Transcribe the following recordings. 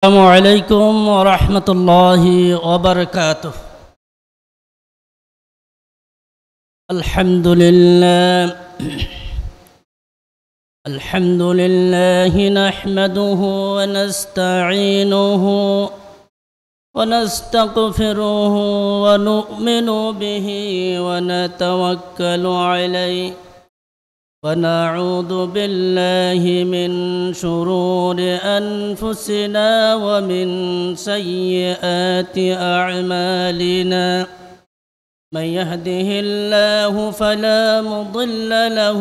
السلام عليكم ورحمة الله وبركاته. الحمد لله نحمده ونستعينه ونستغفره ونؤمن به ونتوكل عليه ونعوذ بالله من شرور أنفسنا ومن سيئات أعمالنا. من يهده الله فلا مضل له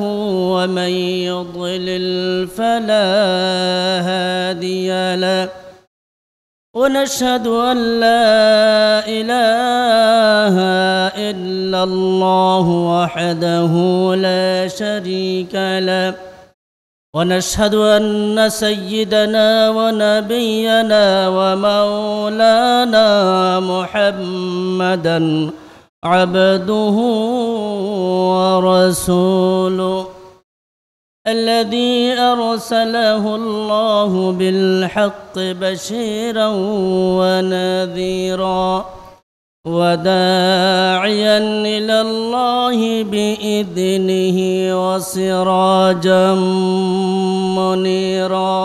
ومن يضلل فلا هادي له. ونشهد أن لا إله إلا الله وحده لا شريك له. ونشهد أن سيدنا ونبينا ومولانا محمدا عبده ورسوله الذي أرسله الله بالحق بشيرا ونذيرا وداعيا إلى الله بإذنه وسراجا منيرا.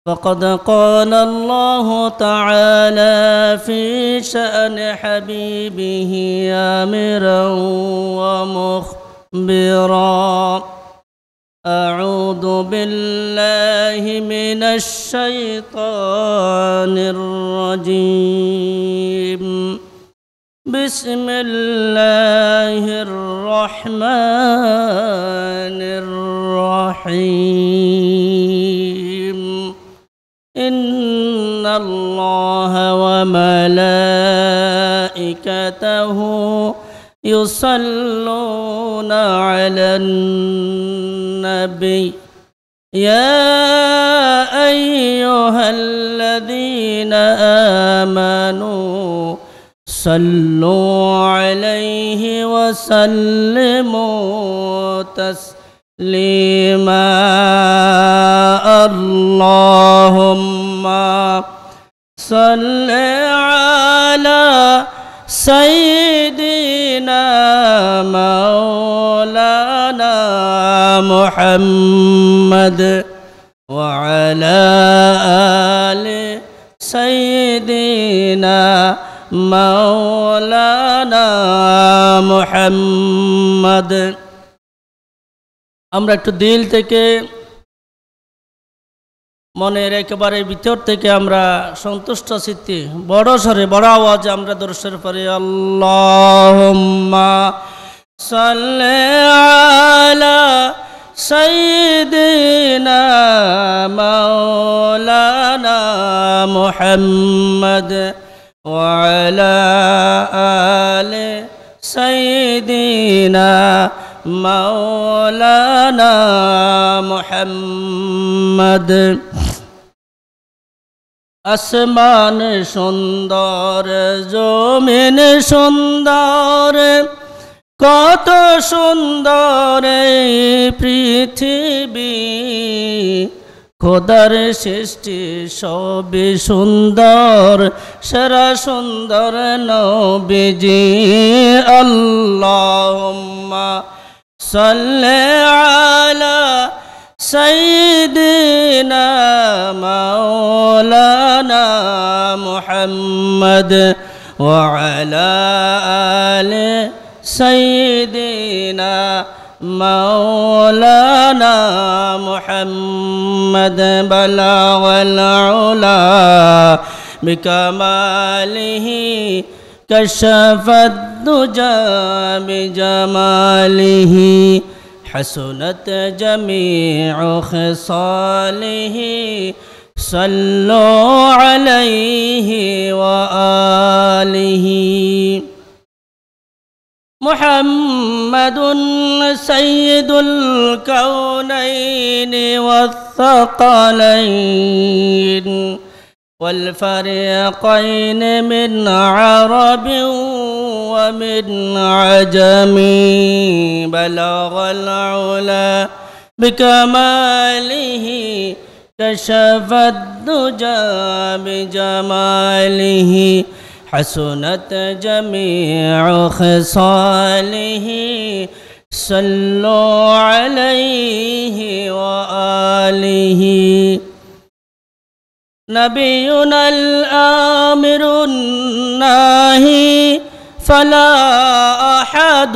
فقد قال الله تعالى في شأن حبيبه آمرا ومخبرا: أعوذ بالله من الشيطان الرجيم. بسم الله الرحمن الرحيم. إن الله وملائكته يصلون على النبي يا أيها الذين آمنوا صلوا عليه وسلموا تسليما. اللهم صل على سيدنا مولانا محمد وعلى آل سيدنا مولانا محمد। আমরা একটু দিল থেকে, মনের একেবারে ভিতর থেকে আমরা সন্তুষ্ট চিত্তে বড় স্বরে বড় আওয়াজে আমরা দরুদ শরীফ পড়ি। আল্লাহুম্মা সাল্লি আলা সাইয়্যিদিনা মাওলানা মুহাম্মদ ওয়া আলা আলি সাইয়্যিদিনা মাওলানা মুহাম্মদ। আসমান সুন্দর, জমিন সুন্দর, কত সুন্দর এই পৃথিবী। খোদার সৃষ্টি সবই সুন্দর, সেরা সুন্দর নবীজি। আল্লাহুম্মা সাল্লি আলা سيدنا مولانا محمد وعلى آل سيدنا مولانا محمد بلغ العلا بكماله كشف الدجى بجماله حسنت جميع خصاله صلوا عليه وآله. محمد سيد الكونين والثقلين والفريقين من عرب ومن عجم. بلغ العلا بكماله كشف الدجى بجماله حسنت جميع خصاله صلوا عليه وآله نبينا الآمر الناهي فلا أحد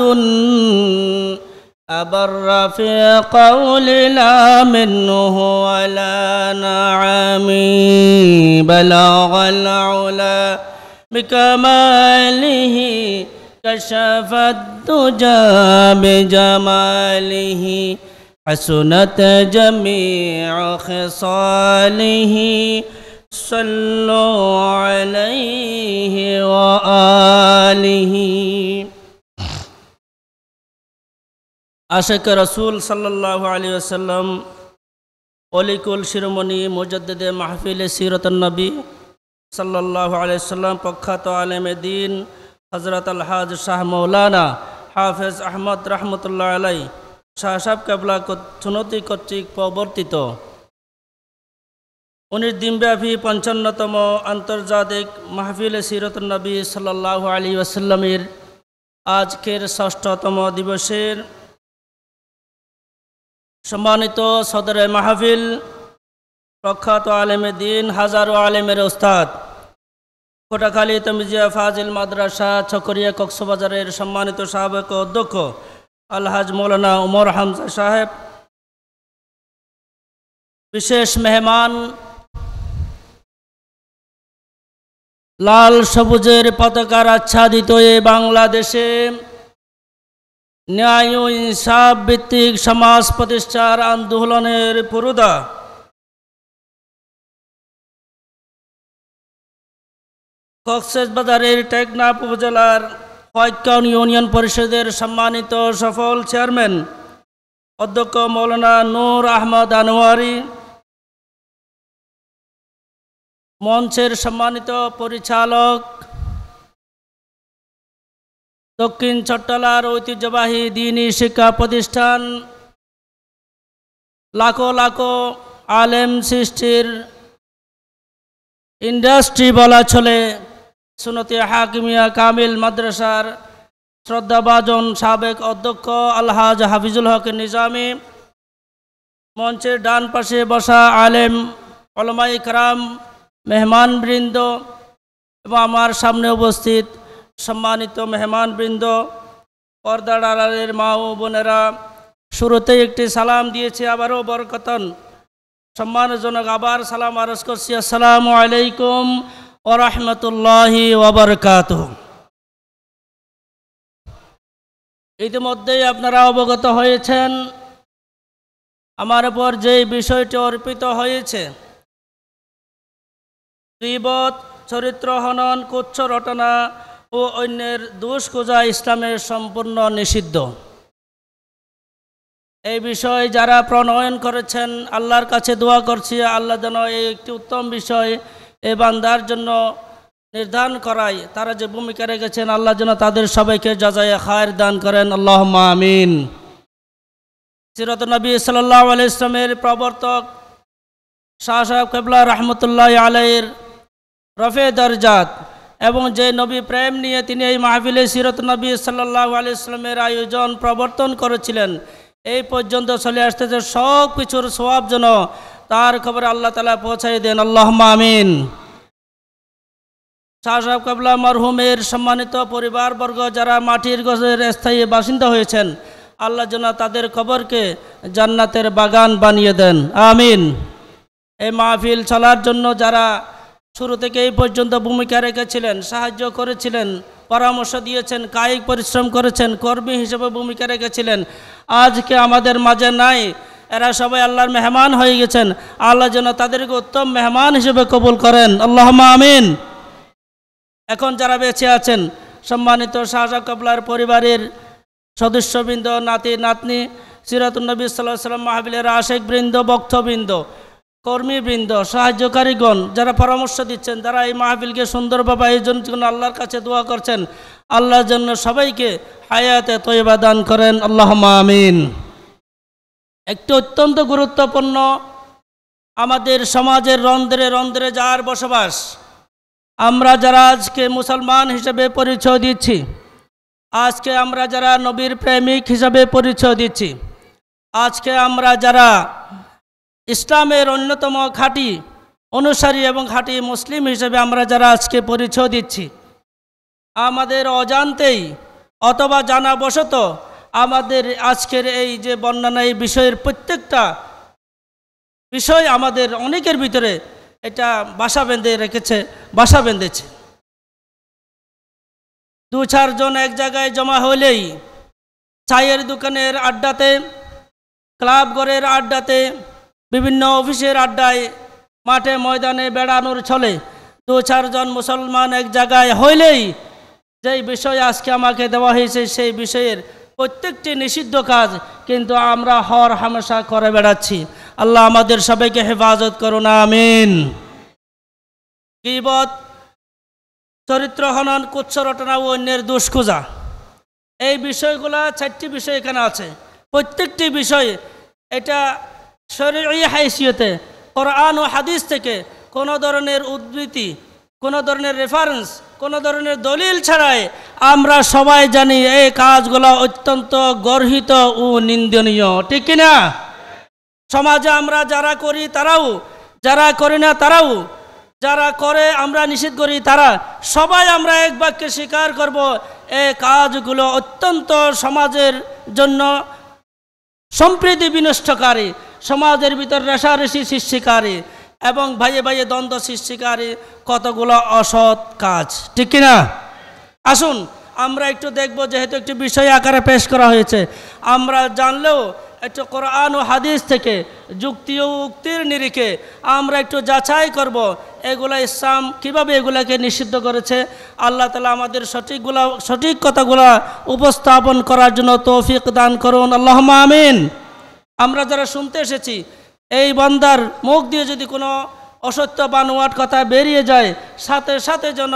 أبر في قول لا منه ولا نعم بلغ العلا بكماله كشف الدجى بجماله حسنت جميع خصاله صلوا عليه وآله আশিক রাসূল সাল্লাল্লাহু আলাইহি ওয়াসাল্লাম অলিকুল শিরোমণি মুজাদ্দিদে মাহফিলে সিরাতুন নবী সাল্লাল্লাহু আলাইহি ওয়াসাল্লাম প্রখ্যাত আলেমে দ্বীন হযরত আল-হাজ শাহ মাওলানা হাফেজ আহমদ রাহমাতুল্লাহ আলাইহি শাহ সাহেব কেবলা সুন্নতি কর্তৃক প্রবর্তিত 19 দিনব্যাপী 55তম আন্তর্জাতিক মাহফিলে সিরাতুন নবী সাল্লাল্লাহু আলাইহি ওয়াসাল্লামের আজকের 6তম দিবসের সম্মানিত সদরে মাহফিল প্রখ্যাত আলেমে দ্বীন হাজারো আলেমের ওস্তাদ কোটাখালী তামিজিয়া ফাজিল মাদ্রাসা চকরিয়া কক্সবাজারের সম্মানিত সাবেক অধ্যক্ষ আলহাজ মৌলানা উমর হামজা সাহেব, বিশেষ মেহমান লাল সবুজের পতাকার আচ্ছাদিত এই বাংলাদেশে ন্যায় ও ইনসাফ ভিত্তিক সমাজ প্রতিষ্ঠার আন্দোলনের পুরোধা কক্সবাজারের টেকনাফ উপজেলার কয়েকন ইউনিয়ন পরিষদের সম্মানিত সফল চেয়ারম্যান অধ্যক্ষ মৌলানা নূর আহমদ আনোয়ারি, মঞ্চের সম্মানিত পরিচালক দক্ষিণ চট্টলার ঐতিহ্যবাহী দ্বীনি শিক্ষা প্রতিষ্ঠান লাখো লাখো আলেম সৃষ্টির ইন্ডাস্ট্রি বলা চলে সুন্নতে হাকিমিয়া কামিল মাদ্রাসার শ্রদ্ধাভাজন সাবেক অধ্যক্ষ আলহাজ হাফিজুল হক নিজামী, মঞ্চের ডান পাশে বসা আলেম উলামায়ে কেরাম মেহমানবৃন্দ এবং আমার সামনে উপস্থিত সম্মানিত মেহমানবৃন্দ, পর্দার আড়ালের মা ও বোনেরা, শুরুতেই একটি সালাম দিয়েছি, আবারও বরকতন সম্মানজনক আবার সালাম আরজ করছি। আসসালামু আলাইকুম ওয়া রাহমাতুল্লাহি ওয়া বারাকাতুহু। ইতিমধ্যেই আপনারা অবগত হয়েছেন আমার উপর যে বিষয়টি অর্পিত হয়েছে, গীবত, চরিত্র হনন, কুচ্ছ রটনা ও অন্যের দোষ খোঁজা ইসলামের সম্পূর্ণ নিষিদ্ধ। এই বিষয় যারা প্রণয়ন করেছেন আল্লাহর কাছে দোয়া করছি আল্লাহ যেন এই একটি উত্তম বিষয় এই বান্দার জন্য নির্ধারণ করায়, তারা যে ভূমিকা রেখেছেন আল্লাহ যেন তাদের সবাইকে জাযায়ে খায়ের দান করেন, আল্লাহুম্মা আমিন। সিরাতুন নবী সাল্লাল্লাহু আলাইহি ওয়াসাল্লামের প্রবর্তক শাহ সাহেব কেবলা রহমতুল্লাহি আলাইহির রফে দরজাত এবং যে নবী প্রেম নিয়ে তিনি এই মাহফিলে সিরাতুন নবী সাল্লাল্লাহু আলাইহি ওয়াসাল্লামের আয়োজন প্রবর্তন করেছিলেন, এই পর্যন্ত চলে আসতেছে সব কিছুর সওয়াব যেন তার খবর আল্লাহ তাআলা পৌঁছাই দেন, আল্লাহুম্মা আমিন। শাহ সাহেব কেবলা মরহুমের সম্মানিত পরিবারবর্গ যারা মাটির গজের স্থায়ী বাসিন্দা হয়েছেন আল্লাহ যেন তাদের কবরকে জান্নাতের বাগান বানিয়ে দেন, আমিন। এই মাহফিল চলার জন্য যারা শুরু থেকে এই পর্যন্ত ভূমিকা রেখেছিলেন, সাহায্য করেছিলেন, পরামর্শ দিয়েছেন, কায়িক পরিশ্রম করেছেন, কর্মী হিসেবে ভূমিকা রেখেছিলেন, আজকে আমাদের মাঝে নাই, এরা সবাই আল্লাহর মেহমান হয়ে গেছেন, আল্লাহ যেন তাদেরকে উত্তম মেহমান হিসেবে কবুল করেন, আল্লাহুম্মা আমিন। এখন যারা বেঁচে আছেন সম্মানিত শাহ সাহেব কেবলার পরিবারের সদস্যবৃন্দ, নাতি নাতনি, সিরাতুন নবী সাল্লাল্লাহু আলাইহি ওয়াসাল্লাম মাহফিলের আশিকবৃন্দ, বক্তবৃন্দ, কর্মীবৃন্দ, সাহায্যকারীগণ যারা পরামর্শ দিচ্ছেন, যারা এই মাহফিলকে সুন্দরভাবে আয়োজনের জন্য আল্লাহর কাছে দোয়া করছেন, আল্লাহর জন্য সবাইকে হায়াতে তয়্যিবা দান করেন, আল্লাহুম্মা আমিন। একটি অত্যন্ত গুরুত্বপূর্ণ আমাদের সমাজের রন্ধ্রে রন্ধ্রে যার বসবাস, আমরা যারা আজকে মুসলমান হিসেবে পরিচয় দিচ্ছি, আজকে আমরা যারা নবীর প্রেমিক হিসাবে পরিচয় দিচ্ছি, আজকে আমরা যারা ইসলামের অন্যতম খাঁটি অনুসারী এবং খাঁটি মুসলিম হিসেবে আমরা যারা আজকে পরিচয় দিচ্ছি, আমাদের অজান্তেই অথবা জানাবশত আমাদের আজকের এই যে বর্ণনা এই বিষয়ের প্রত্যেকটা বিষয় আমাদের অনেকের ভিতরে এটা বাসা বেঁধেছে। 2-4 জন এক জায়গায় জমা হলেই চায়ের দোকানের আড্ডাতে, ক্লাব ঘরের আড্ডাতে, বিভিন্ন অফিসের আড্ডায়, মাঠে ময়দানে বেড়ানোর ছলে 2-4 জন মুসলমান এক জায়গায় হইলেই যেই বিষয় আজকে আমাকে দেওয়া হয়েছে সেই বিষয়ের প্রত্যেকটি নিষিদ্ধ কাজ কিন্তু আমরা হর হামেশা করে বেড়াচ্ছি। আল্লাহ আমাদের সবাইকে হেফাজত করুন, আমিন। গীবত, চরিত্র হনন, কুৎস রটনা ও অন্যের দোষ খোঁজা, এই বিষয়গুলা 4টি বিষয় এখানে আছে। প্রত্যেকটি বিষয় এটা শরঈ হাইসিয়তে কোরআন ও হাদিস থেকে কোনো ধরনের উদ্ধৃতি, কোনো ধরনের রেফারেন্স, কোনো ধরনের দলিল ছাড়াই আমরা সবাই জানি এই কাজগুলো অত্যন্ত গর্হিত ও নিন্দনীয়, ঠিক কিনা? সমাজে আমরা যারা করি তারাও, যারা করি না তারাও, যারা করে আমরা নিষেধ করি তারা সবাই আমরা এক বাক্যে স্বীকার করব এই কাজগুলো অত্যন্ত সমাজের জন্য সম্প্রীতি বিনষ্টকারী, সমাজের ভিতর রেষারেষি সৃষ্টিকারী এবং ভাইয়ে ভাইয়ে দ্বন্দ্ব সৃষ্টিকারী কতগুলো অসৎ কাজ, ঠিক কিনা? আসুন আমরা একটু দেখব, যেহেতু একটি বিষয় আকারে পেশ করা হয়েছে, আমরা জানলেও একটু কোরআন ও হাদিস থেকে যুক্তি ও উক্তির নিরিখে আমরা একটু যাচাই করব এগুলা ইসলাম কিভাবে এগুলাকে নিষিদ্ধ করেছে। আল্লাহ তাআলা আমাদের সঠিক কথাগুলা উপস্থাপন করার জন্য তৌফিক দান করুন, আল্লাহুম্মা আমিন। আমরা যারা শুনতে এসেছি এই বান্দার মুখ দিয়ে যদি কোনো অসত্য বানোয়াট কথা বেরিয়ে যায়, সাথে সাথে যেন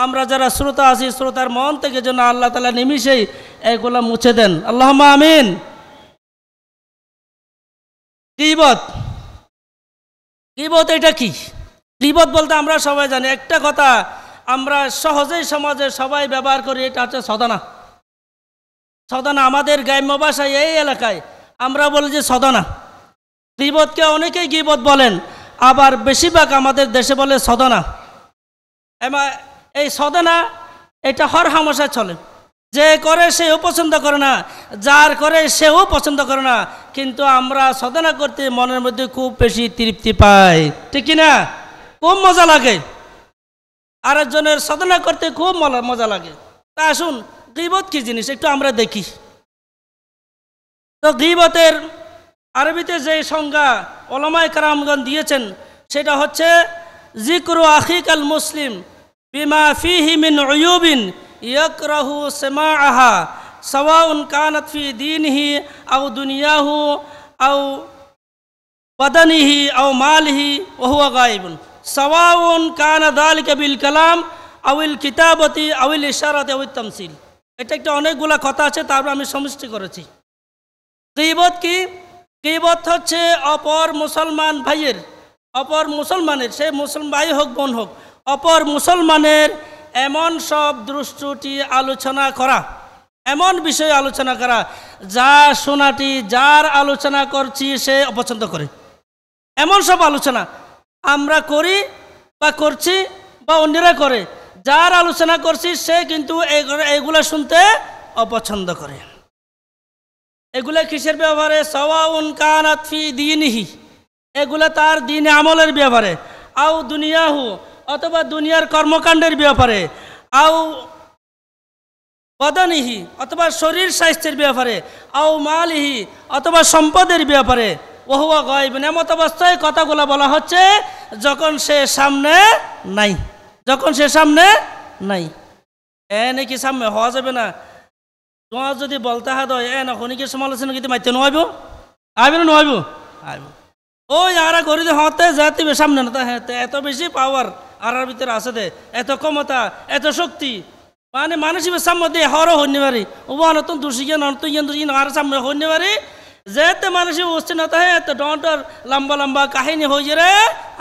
আমরা যারা শ্রোতা আছি শ্রোতার মন থেকে যেন আল্লাহ তাআলা নিমিষেই এগুলা মুছে দেন, আল্লাহুম্মা আমিন। গীবত এটা কি? গীবত বলতে আমরা সবাই জানি একটা কথা আমরা সহজেই সমাজে সবাই ব্যবহার করি, এটা হচ্ছে সদনা। আমাদের গ্রাম্য ভাষায় এই এলাকায় আমরা বলি যে সদনা। গীবতকে অনেকেই গীবত বলেন, আবার বেশিরভাগ আমাদের দেশে বলে সদনা। এই সদনা এটা হর হামেশা চলে, যে করে সেও পছন্দ করে না, যার করে সেও পছন্দ করে না, কিন্তু আমরা সদনা করতে মনের মধ্যে খুব বেশি তৃপ্তি পাই, ঠিক কিনা? খুব মজা লাগে, আরেকজনের সদনা করতে খুব মজা লাগে। তা আসুন গীবত কি জিনিস একটু আমরা দেখি। তো গীবতের আরবিতে যে সংজ্ঞা উলামায়ে কেরামগণ দিয়েছেন সেটা হচ্ছে যিকরু আখিকাল মুসলিম বিমা ফিহি মিন উয়ুবিন ইয়াকরাহু সামাআহা সাওয়াউন কানাত ফি দীনিহি আও দুনিয়াহু আও বাদানিহি আও মালিহি ওয়া হুয়া গায়বুন সাওয়াউন কানা যালিকা বিল কালাম আউল কিতাবতি আউল ইশারাতি আউল তামসিল। এটা একটা অনেকগুলা কথা আছে, তারপর আমি সমষ্টি করেছি। গীবত কি? গীবত হচ্ছে অপর মুসলমানের সে মুসলমান ভাই হোক বোন হোক, অপর মুসলমানের এমন সব দৃষ্টি আলোচনা করা, এমন বিষয় আলোচনা করা যা শোনাটি যার আলোচনা করছি সে অপছন্দ করে, এমন সব আলোচনা আমরা করি বা করছি বা অন্যরা করে, যার আলোচনা করছি সে কিন্তু এগুলা শুনতে অপছন্দ করে। এগুলা কিসের ব্যাপারে? সাওয়াউন কানাত ফি দীনিহি, এগুলা তার দিন আমলের ব্যাপারে, আও দুনিয়াহু অথবা দুনিয়ার কর্মকাণ্ডের ব্যাপারে, আও বাদানিহি অথবা শরীর স্বাস্থ্যের ব্যাপারে, আও মালিহি অথবা সম্পদের ব্যাপারে, ওয়া হুয়া গায়বুন, এমত অবস্থায় কথাগুলো বলা হচ্ছে যখন সে সামনে নাই। নাকি সামনে হওয়া যাবে না, তোমার যদি বলতে হয় না খনিকের সমালোচনা কিন্তু মাইতে নয় ওই আর ঘড়ি হতে যাতে সামনে না, এত বেশি পাওয়ার আর ভিতরে আছে দে, এত ক্ষমতা, এত শক্তি, মানে মানুষের সামনে দিয়ে হরও হইতে পারি, ও নতুন দুষি নতুন আর সামনে হইতে পারি, যেতে মানুষের উচ্ছিন্নতা হয় এত ডর লম্বা লম্বা কাহিনী হয়ে রে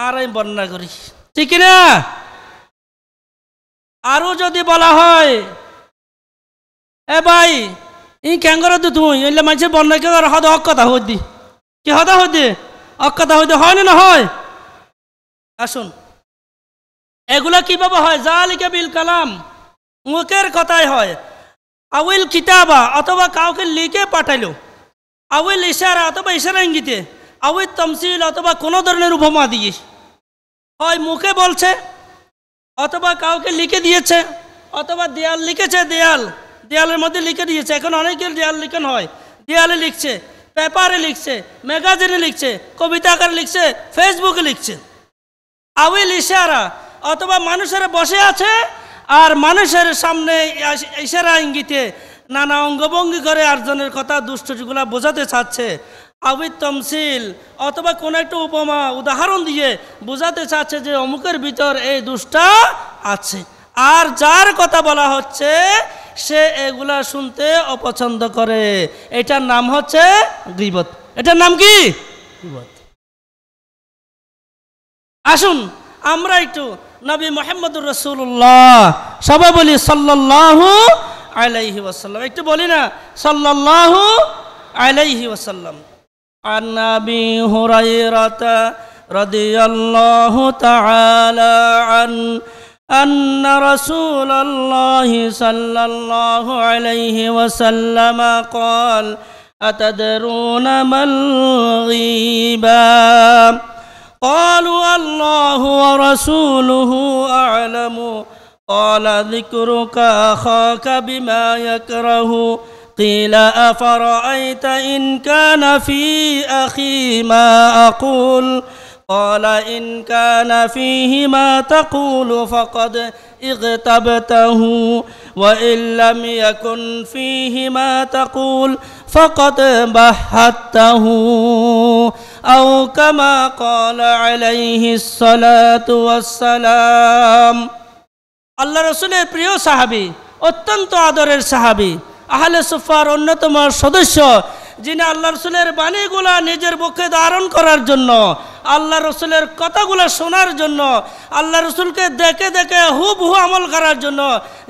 আর আমি বর্ণনা করি, ঠিক না? আরো যদি বলা হয় এ ভাই ই ক্যাঙ্গর তুই এলে মানুষের বর্ণনা কে হদ হক কথা হদি কি হদা হদি হক কথা হইতে হয় না হয়? আসুন, এগুলা কিভাবে হয়? জালিকা বিল কালাম, মুখের কথাই হয়। আউল কিতাবা অথবা কাউকে লিখে পাঠাইলো, আউল ইশারা অথবা ইশারা ইঙ্গিতে, আউল তামসিল অথবা কোনো ধরনের উপমা দিয়ে, হয় মুখে বলছে অথবা কাউকে লিখে দিয়েছে, অথবা দেয়াল লিখেছে, দেয়ালের মধ্যে লিখে দিয়েছে। এখন অনেকের দেয়াল লিখন হয়, দেয়ালে লিখছে, পেপারে লিখছে, ম্যাগাজিনে লিখছে, কবিতা আকারে লিখছে, ফেসবুকে লিখছে। আউল ইশারা অথবা মানুষেরা বসে আছে আর মানুষের সামনে ইশারা ইঙ্গিতে নানা অঙ্গভঙ্গি করে আরেকজনের কথা দুষ্টগুলা বোঝাতে চাচ্ছে। আউল তামসিল অথবা কোনো একটা উপমা উদাহরণ দিয়ে বোঝাতে চাচ্ছে যে অমুকের ভিতর এই দুষ্টা আছে। আর যার কথা বলা হচ্ছে সে এগুলা শুনতে অপছন্দ করে, এটার নাম হচ্ছে গীবত। এটার নাম কি? গীবত। আসুন আমরা একটু নবী মুহাম্মদুর রাসূলুল্লাহ সবাই বলি সাল্লাল্লাহু আলাইহি ওয়াসাল্লাম, একটু বলি না সাল্লাল্লাহু আলাইহি ওয়াসাল্লাম। আন আবি হুরায়রা রাদিয়াল্লাহু তাআলা আন্না রাসূলুল্লাহি সাল্লাল্লাহু আলাইহি ওয়াসাল্লাম قال أتدرون ما الغيبة قالوا الله ورسوله أعلم قال ذكرك أخاك بما يكره قيل أفرأيت إن كان في أخي ما أقول قال إن كان فيه ما تقول فقد اغتبته وإن لم يكن فيه ما تقول فقد بهته أو كما قال عليه الصلاة والسلام। আল্লাহ রসুলের প্রিয় সাহাবী, অত্যন্ত আদরের সাহাবী, আহলে সুফার অন্যতম সদস্য, যিনি আল্লাহ রসুলের বাণীগুলা নিজের বুকে ধারণ করার জন্য, আল্লাহ রসুলের কথাগুলো শোনার জন্য, আল্লাহ রসুলকে দেখে দেখে হুবহু আমল করার জন্য,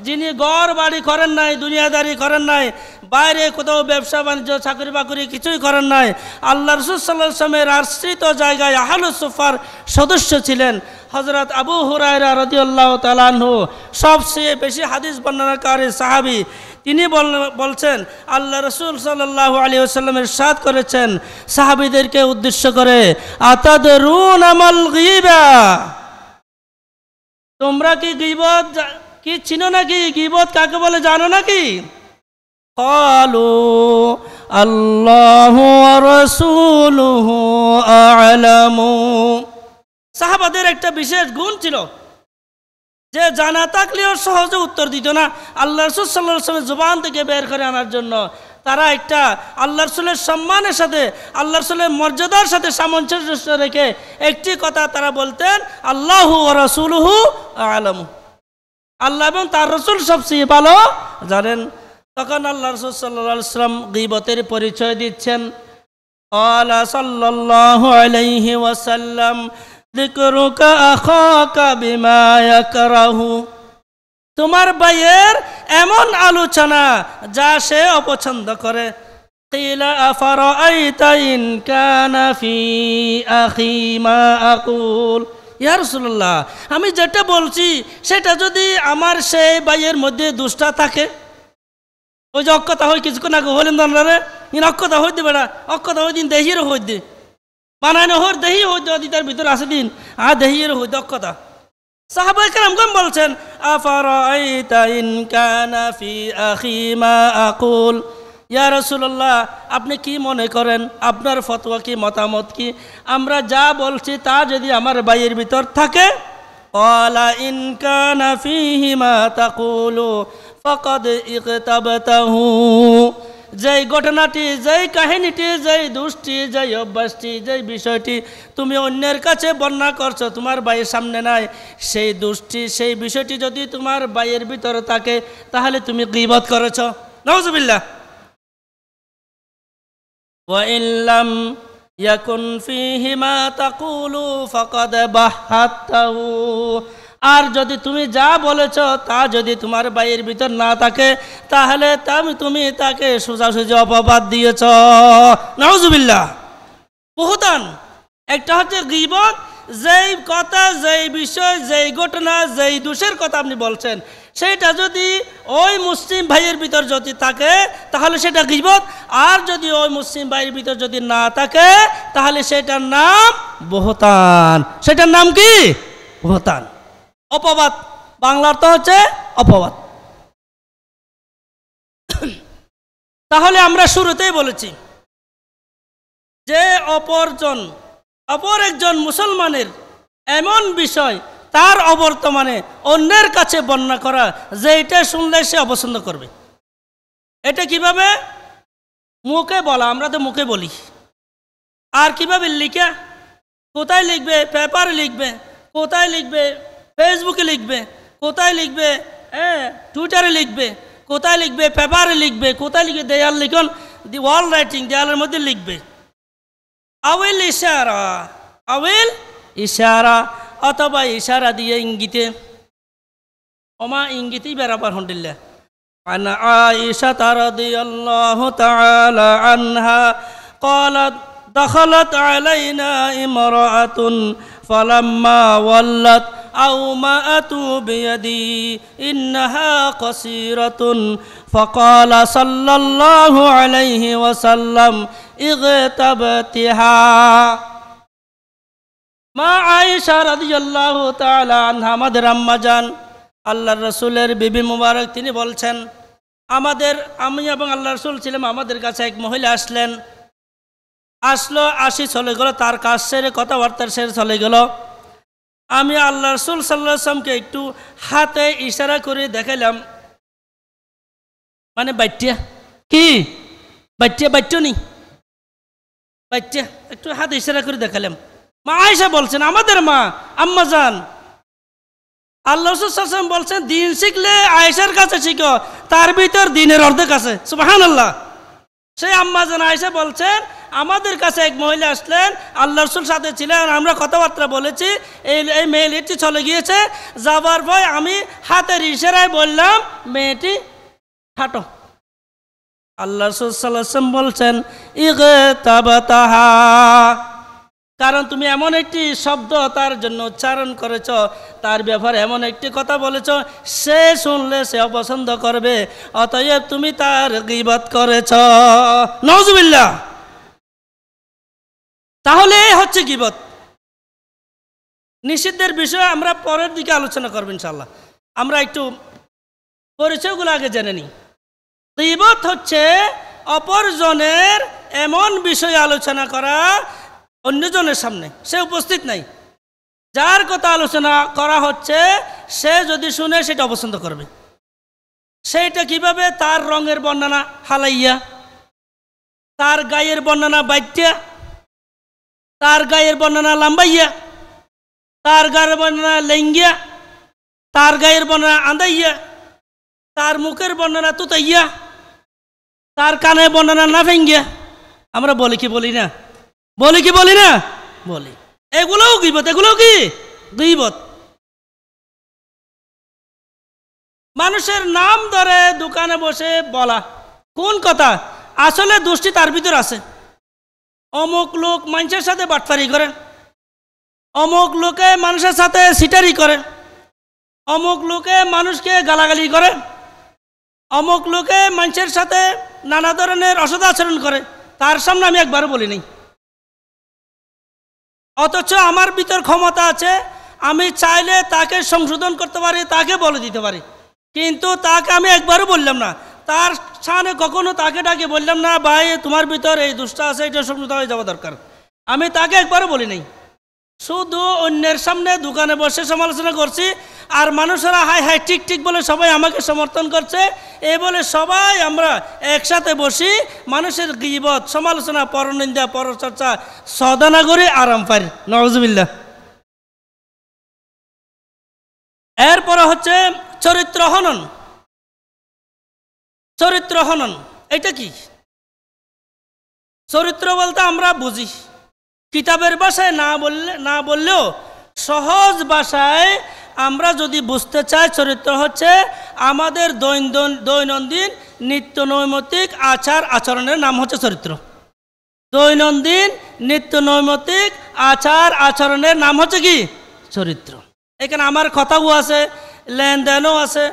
যিনি ঘর বাড়ি করেন নাই, দুনিয়াদারি করেন নাই, বাইরে কোথাও ব্যবসা বাণিজ্য চাকরি বাকরি কিছুই করেন নাই, আল্লাহ রসুল সাল্লাল্লাহু আলাইহি ওয়াসাল্লামের আশ্রিত জায়গায় আহলে সুফার সদস্য ছিলেন হযরত আবু হুরায়রা রাদিয়াল্লাহু তাআলা আনহু, সবচেয়ে বেশি হাদিস বর্ণনাকারী সাহাবী। তিনি বলছেন আল্লাহ রসুল সাল্লাল্লাহু আলাইহি ওয়াসাল্লামের ইরশাদ করেছেন সাহাবীদেরকে উদ্দেশ্য করে, আতাদরুনা মাল গীবা, তোমরা কি গীবত কি চিনো নাকি? গীবত কাকে বলে জানো নাকি? ক্বালু আল্লাহু ওয়া রাসূলুহু আ'লামু। সাহাবাদের একটা বিশেষ গুণ ছিল যে জানা থাকলেও সহজে উত্তর দিত না, আল্লাহ রাসূল সাল্লাল্লাহু আলাইহি ওয়াসাল্লামের জবান থেকে বের করে আনার জন্য। তারা একটা আল্লাহ রাসূলের সম্মানের সাথে, আল্লাহ রাসূলের মর্যাদার সাথে সামঞ্জস্য রেখে একটি কথা তারা বলতেন, আল্লাহু ওয়া রাসূলুহু আ'লামু, আল্লাহ এবং তার রাসূল সবচেয়ে ভালো জানেন। তখন আল্লাহ রাসূল সাল্লাল্লাহু আলাইহি ওয়াসাল্লাম গীবতের পরিচয় দিচ্ছেন। ক্বালা সাল্লাল্লাহু আলাইহি ওয়াসাল্লাম যিকরুকা আখাকা বিমা ইয়াকরাহু, তোমার ভাইয়ের এমন আলোচনা যা সে অপছন্দ করে। কিলা আফারাআইতা ইন কানা ফি আখি মা আকুল, ইয়া রাসূলুল্লাহ আমি যেটা বলছি সেটা যদি আমার সেই ভাইয়ের মধ্যে দুষ্টা থাকে, ওই যে অক্ষতা হয় কিছুক্ষণ আগে হলেন দানরে ইন অক্ষতা হইতে বেড়া, অক্ষতা হই দিন দেহির হইতে বানানো হর দেহি হইতে তার ভিতরে আছে দিন দেহির হইতে অক্ষতা। সাহাবায়ে কেরামগণ বলছেন, আফারাআইতা ইন কানা ফি আখি মা আকুল, ইয়া রাসূলুল্লাহ আপনি কি মনে করেন, আপনার ফতোয়া কি, মতামত কি, আমরা যা বলছি তা যদি আমার ভাইয়ের ভিতর থাকে? ক্বালা ইন কানা ফীহি মা তাকুলু ফাকাদ ইগতাবতাহু, যেই ঘটনাটি, যেই কাহিনীটি, যেই দুষ্টি, যেই অভ্যাসটি, যেই বিষয়টি তুমি অন্যের কাছে বর্ণনা করছো, তোমার ভাইয়ের সামনে নাই, সেই দুষ্টি, সেই বিষয়টি যদি তোমার ভাইয়ের ভিতরে থাকে তাহলে তুমি গীবত করেছো। নাউজুবিল্লাহ। ওয়া ইল্লাম ইয়াকুন ফীহি মা তাকুলু ফাকাদ বাহাত্তাহু, আর যদি তুমি যা বলেছ তা যদি তোমার বাইয়ের ভিতর না থাকে তাহলে তুমি তাকে সোজাসুজি অপবাদ দিয়েছ। নাউজুবিল্লাহ। বুহতান একটা হচ্ছে গীবত, যেই কথা, যেই বিষয়, যেই ঘটনা, যেই দোষের কথা আপনি বলছেন সেটা যদি ওই মুসলিম ভাইয়ের ভিতর যদি থাকে তাহলে সেটা গীবত, আর যদি ওই মুসলিম ভাইয়ের ভিতর যদি না থাকে তাহলে সেটার নাম বুহতান। সেটার নাম কি? বুহতান, অপবাদ। বাংলা অর্থ হচ্ছে অপবাদ। তাহলে আমরা শুরুতেই বলেছি যে অপর একজন মুসলমানের এমন বিষয় তার অবর্তমানে অন্যের কাছে বর্ণনা করা যে এটা শুনলে সে অপছন্দ করবে। এটা কিভাবে? মুখে বলা, আমরা তো মুখে বলি। আর কিভাবে লিখে? কোথায় লিখবে? পেপারে লিখবে। কোথায় লিখবে? ফেসবুকে লিখবে। কোথায় লিখবে? টুইটারে লিখবে। কোথায় লিখবে? পেপারে লিখবে। কোথায় লিখবে? দেয়াল লিখন, ওয়াল রাইটিং, দেয়ালের মধ্যে লিখবে। আউল ইশারা, অথবা ইশারা দিয়ে ইঙ্গিতে, ওমা ইঙ্গিতেই বেরাবার হন্ডিল্লা। عن عائشة رضي الله تعالى عنها قالت دخلت علينا امرأة فلما ولت أومأت بيدي إنها قصيرة فقال صلى الله عليه وسلم اغتبتها। মা আয়েশা রাদিয়াল্লাহু তাআলা আনহা, আমাদের আম্মা জান, আল্লাহর রাসূলের বিবি মুবারক, তিনি বলছেন আমি এবং আল্লাহর রাসূল ছিলাম, আমাদের কাছে এক মহিলা আসলো, আসি চলে গেল, তার কাজ সেরে কথাবার্তা সেরে চলে গেল। আমি আল্লাহর রাসূল সাল্লাল্লাহু আলাইহি ওয়াসাল্লামকে একটু হাতে ইশারা করে দেখাইলাম, মানে বাইটিয়া কি বাইটিয়া নি বাইটিয়া, একটু হাতে ইশারা করে দেখালাম। মা আয়েশা বলছেন, আমাদের মা আম্মা জান, আল্লাহ রাসূল সাল্লাল্লাহু আলাইহি ওয়াসাল্লাম বলছেন দিন শিখলে আয়েশার কাছে শিখো, তার ভিতর দিনের অর্ধেক আছে। সুবহানাল্লাহ। সেই আম্মা জান আয়েশা বলছেন, আমাদের কাছে এক মহিলা আসলেন, আল্লাহ রাসূল সাথে ছিলেন, আমরা কথাবার্তা বলেছি, এই মেয়েটি চলে গিয়েছে। যাবার পর আমি হাতের ইশারায় বললাম মেয়েটি হাঁটো। আল্লাহ রাসূল সাল্লাল্লাহু আলাইহি ওয়াসাল্লাম বলছেন ইগতাবাতাহা, কারণ তুমি এমন একটি শব্দ তার জন্য উচ্চারণ করেছ, তার ব্যাপারে এমন একটি কথা বলেছ, সে শুনলে সে অপছন্দ করবে, অতএব তুমি তার গীবত করেছ। নাউজুবিল্লাহ। তাহলে হচ্ছে গীবত। নিষিদ্ধের বিষয়ে আমরা পরের দিকে আলোচনা করব ইনশাআল্লাহ। আমরা একটু পরিচয়গুলো আগে জেনে নিই। গীবত হচ্ছে অপরজনের এমন বিষয়ে আলোচনা করা অন্যজনের সামনে, সে উপস্থিত নাই, যার কথা আলোচনা করা হচ্ছে সে যদি শুনে সেটা অপছন্দ করবে। সেইটা কিভাবে? তার রঙের বর্ণনা হালাইয়া, তার গায়ের বর্ণনা বাইটিয়া, তার গায়ের বর্ণনা লাম্বাইয়া, তার গায়ের বর্ণনা লেঙ্গিয়া, তার গায়ের বর্ণনা আন্দাইয়া, তার মুখের বর্ণনা তুতাইয়া, তার কানের বর্ণনা না ভেঙ্গিয়া। আমরা বলি কি বলি না? বলি। এগুলোও গীবত। এগুলোও কি গীবত? মানুষের নাম ধরে দোকানে বসে বলা, কোন কথা? আসলে দোষটি তার ভিতর আছে। অমুক লোক মানুষের সাথে বাটপারি করে, অমুক লোকে মানুষের সাথে সিটারি করে, অমুক লোকে মানুষকে গালাগালি করে, অমুক লোকে মানুষের সাথে নানা ধরনের অসৎ আচরণ করে, তার সামনে আমি একবারও বলি নাই। অথচ আমার ভিতর ক্ষমতা আছে, আমি চাইলে তাকে সংশোধন করতে পারি, তাকে বলে দিতে পারি, কিন্তু তাকে আমি একবারও বললাম না। তার সামনে কখনো তাকে ডাকে বললাম না, ভাই তোমার ভিতর এই দুষ্টা আছে, এটা সংশোধন হয়ে যাওয়া দরকার। আমি তাকে একবারও বলি নাই। শুধু অন্যের সামনে দোকানে বসে সমালোচনা করছি, আর মানুষেরা হাই হাই ঠিক ঠিক বলে সবাই আমাকে সমর্থন করছে, এই বলে সবাই আমরা একসাথে বসি মানুষের গীবত, সমালোচনা, পরনিন্দা, পরচর্চা সদানা করে আরাম পাই। নাউজুবিল্লাহ। এরপরে হচ্ছে চরিত্র হনন। চরিত্র হনন এটা কি? চরিত্র বলতে আমরা বুঝি, কিতাবের ভাষায় না বললেও সহজ ভাষায় আমরা যদি বুঝতে চাই, চরিত্র হচ্ছে আমাদের দৈনন্দিন নিত্য নৈমিত্তিক আচার আচরণের নাম হচ্ছে চরিত্র। দৈনন্দিন নিত্য নৈমিত্তিক আচার আচরণের নাম হচ্ছে কি? চরিত্র। এখানে আমার কথাও আছে, লেনদেনও আছে,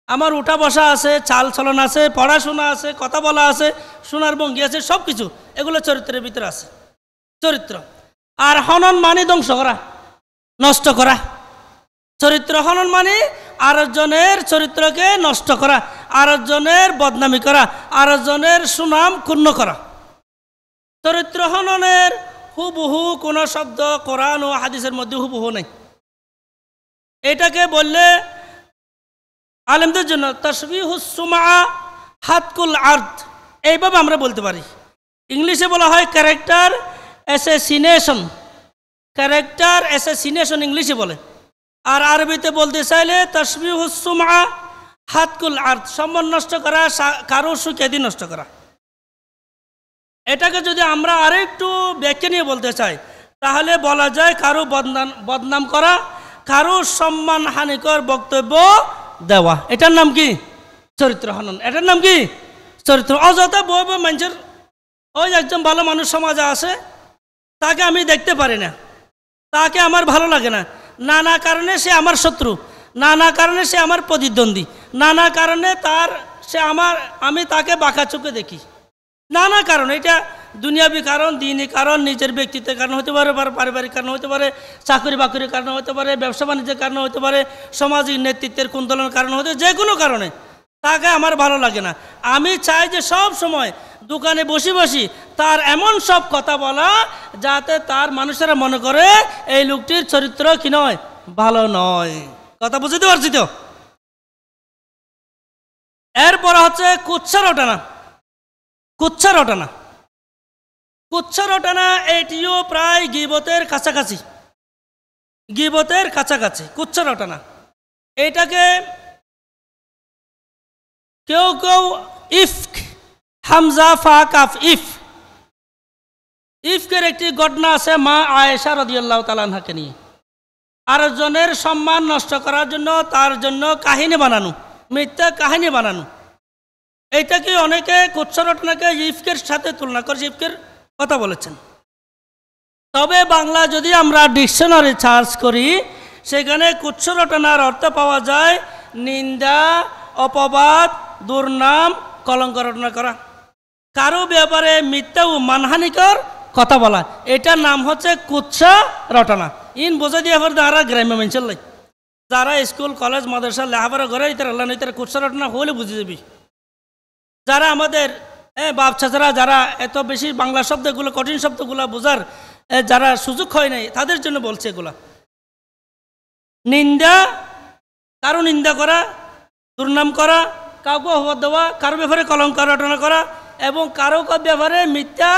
আমার উঠা বসা আছে, চাল চলন আছে, পড়াশোনা আছে, কথা বলা আছে, শোনার ভঙ্গি আছে, সব কিছু এগুলো চরিত্রের ভিতরে আছে। চরিত্র। আর হনন মানে ধ্বংস করা, নষ্ট করা। চরিত্র হনন মানে আরেকজনের চরিত্রকে নষ্ট করা, আরেকজনের বদনামি করা, আরেকজনের সুনাম ক্ষুণ্ণ করা। চরিত্র হননের হুবহু কোনো শব্দ কোরআন ও হাদিসের মধ্যে হুবহু নেই। এটাকে বললে আলেমদের জন্য তাশবিহুস সুমা হাতকুল আর্থ, এইভাবে আমরা বলতে পারি। ইংলিশে বলা হয় ক্যারেক্টার অ্যাসাসিনেশন, ক্যারেক্টার অ্যাসাসিনেশন ইংলিশে বলে। আর আরবিতে বলতে চাইলে তাশবিহুস সুমা হাতকুল আর্থ, সম্মান নষ্ট করা, কারো সুখ্যাতি নষ্ট করা। এটাকে যদি আমরা আরেকটু ব্যাখ্যা নিয়ে বলতে চাই তাহলে বলা যায় কারো বদনাম করা, কারো সম্মান হানিকর বক্তব্য দেওয়া। এটার নাম কি? চরিত্র হনন। এটার নাম কি? চরিত্র। অযথা বই মানুষের ওই একজন ভালো মানুষ সমাজে আছে, তাকে আমি দেখতে পারি না, তাকে আমার ভালো লাগে না, নানা কারণে সে আমার শত্রু, নানা কারণে সে আমার প্রতিদ্বন্দ্বী, নানা কারণে আমি তাকে বাঁকা চোখে দেখি, নানা কারণ। এটা দুনিয়াবী কারণ, দিনই কারণ, নিজের ব্যক্তিত্বের কারণ হতে পারে, পারিবারিক কারণ হতে পারে, চাকরি বাকরির কারণ হতে পারে, ব্যবসা বাণিজ্যের কারণ হতে পারে, সামাজিক নেতৃত্বের কুন্দলের কারণ হতে, যে কোনো কারণে তাকে আমার ভালো লাগে না। আমি চাই যে সব সময় দোকানে বসে তার এমন সব কথা বলা যাতে তার মানুষেরা মনে করে এই লোকটির চরিত্র কি নয়, ভালো নয়। কথা বুঝতে পারছি তো? এরপর হচ্ছে কুচ্ছা রটানা। কুচ্ছা রটানা, কুচ্ছা রটানা এটিও প্রায় গীবতের কাছাকাছি, গীবতের কাছাকাছি কুচ্ছা রটানা। এটাকে কেউ কেউ ইফক, হামজা ফা কাফ, ইফকের একটি ঘটনা আছে মা আয়েশা রাদিয়াল্লাহু তাআলা আনহাকে নিয়ে। আরেকজনের সম্মান নষ্ট করার জন্য তার জন্য কাহিনী বানানো, মিথ্যা কাহিনী বানানো। এইটাকে অনেকে কুচ্ছা রটনাকে ইফকের সাথে তুলনা করে ইফকের কথা বলেছেন। তবে বাংলা যদি আমরা ডিকশনারি সার্চ করি সেখানে কুচ্ছা রটনার অর্থ পাওয়া যায় নিন্দা, অপবাদ, দুর্নাম, কলঙ্ক রটনা করা, কারো ব্যাপারে মিথ্যা ও মানহানিকর কথা বলা। এটার নাম হচ্ছে কুচ্ছা রটনা। ইন বোঝা দিয়ে যারা গ্রাম্য মানুষের লাই, যারা স্কুল কলেজ মাদ্রাসা লেখাপড়া করে ইতার আল্লাহ ইতার কুচ্ছা রটনা হলে বুঝে যাবি। যারা আমাদের বাপ চাচারা যারা এত বেশি বাংলা শব্দগুলো, কঠিন শব্দগুলো বোঝার যারা সুযোগ হয় নাই তাদের জন্য বলছে এগুলা। নিন্দা, কারো নিন্দা করা, দুর্নাম করা, কাউকে অপবাদ দেওয়া, কারো ব্যাপারে কলঙ্ক রটনা করা এবং কারো ব্যাপারে মিথ্যা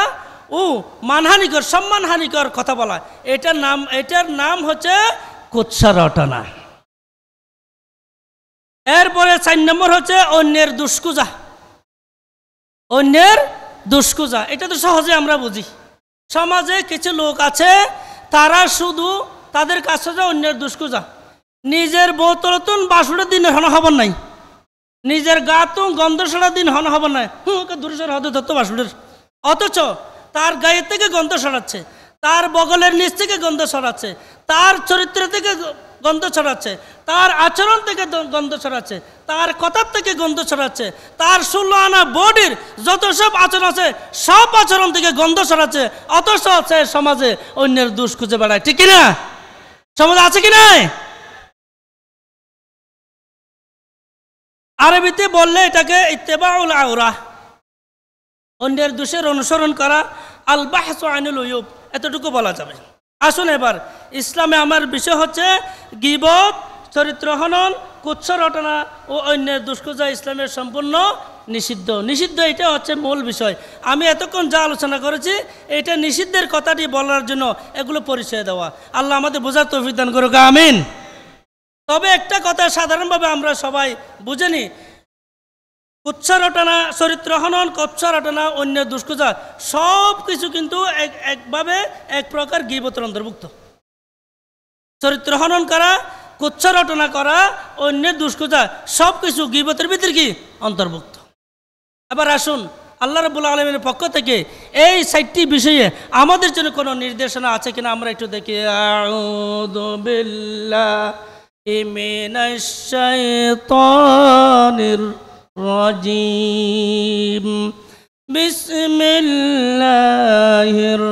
ও মানহানিকর, সম্মানহানিকর কথা বলা। এটার নাম হচ্ছে কুচ্ছা রটনা। এরপরে 4 নম্বর হচ্ছে অন্যের দুষ্কুজা। অন্যের দুষ্কুজা এটা তো সহজে আমরা বুঝি। সমাজে কিছু লোক আছে তারা শুধু তাদের কাছে অন্যের দুষ্কুজা, নিজের বোতলতুন বাসুরের দিন হন হবার নাই, নিজের গাতুন গন্ধ সরার দিন হন হবার নাই, দূরের হতে ধরতো বাসুরের, অথচ তার গায়ে থেকে গন্ধ সরাচ্ছে, তার বগলের নিচ থেকে গন্ধ সরাচ্ছে, তার চরিত্র থেকে গন্ধ ছড়াচ্ছে, তার আচরণ থেকে গন্ধ ছড়াচ্ছে, তার কথার থেকে গন্ধ ছড়াচ্ছে, তার 16 আনা বডির যত সব আচরণ আছে সব আচরণ থেকে গন্ধ ছড়াচ্ছে, অথচ আছে সমাজে অন্যের দোষ খুঁজে বেড়ায়। ঠিক কিনা? সমাজে আছে কি নাই? আরবিতে বললে এটাকে ইত্তেবাউল আওরা, অন্যের দোষের অনুসরণ করা, আল বাহসু আনিল উয়ুব, এতটুকু বলা যাবে। আসুন এবার ইসলামে আমার বিষয় হচ্ছে গীবত, চরিত্র হনন, কুচ্ছা রটনা ও অন্যের দুষ্কুজা ইসলামের সম্পূর্ণ নিষিদ্ধ। নিষিদ্ধ এটা হচ্ছে মূল বিষয়। আমি এতক্ষণ যা আলোচনা করেছি এটা নিষিদ্ধের কথাটি বলার জন্য এগুলো পরিচয় দেওয়া। আল্লাহ আমাদের বোঝার তৌফিক দান করুক, আমিন। তবে একটা কথা সাধারণভাবে আমরা সবাই বুঝে নিই, কুৎসা রটনা, চরিত্র হনন, কুৎসা রটনা, অন্য দুষ্কৃতা সব কিছু কিন্তু একভাবে এক প্রকার গীবতের অন্তর্ভুক্ত। চরিত্র হনন করা, কুৎসা রটনা করা, অন্য দুষ্কৃতা সব কিছু গীবতের ভিতরে কি অন্তর্ভুক্ত। এবার আসুন আল্লাহ রাব্বুল আলামিনের পক্ষ থেকে এই ৬০টি বিষয়ে আমাদের জন্য কোনো নির্দেশনা আছে কিনা আমরা একটু দেখি। আউযু বিল্লাহি মিনাশ শাইতানির রাজিম। বিসমিল্লাহির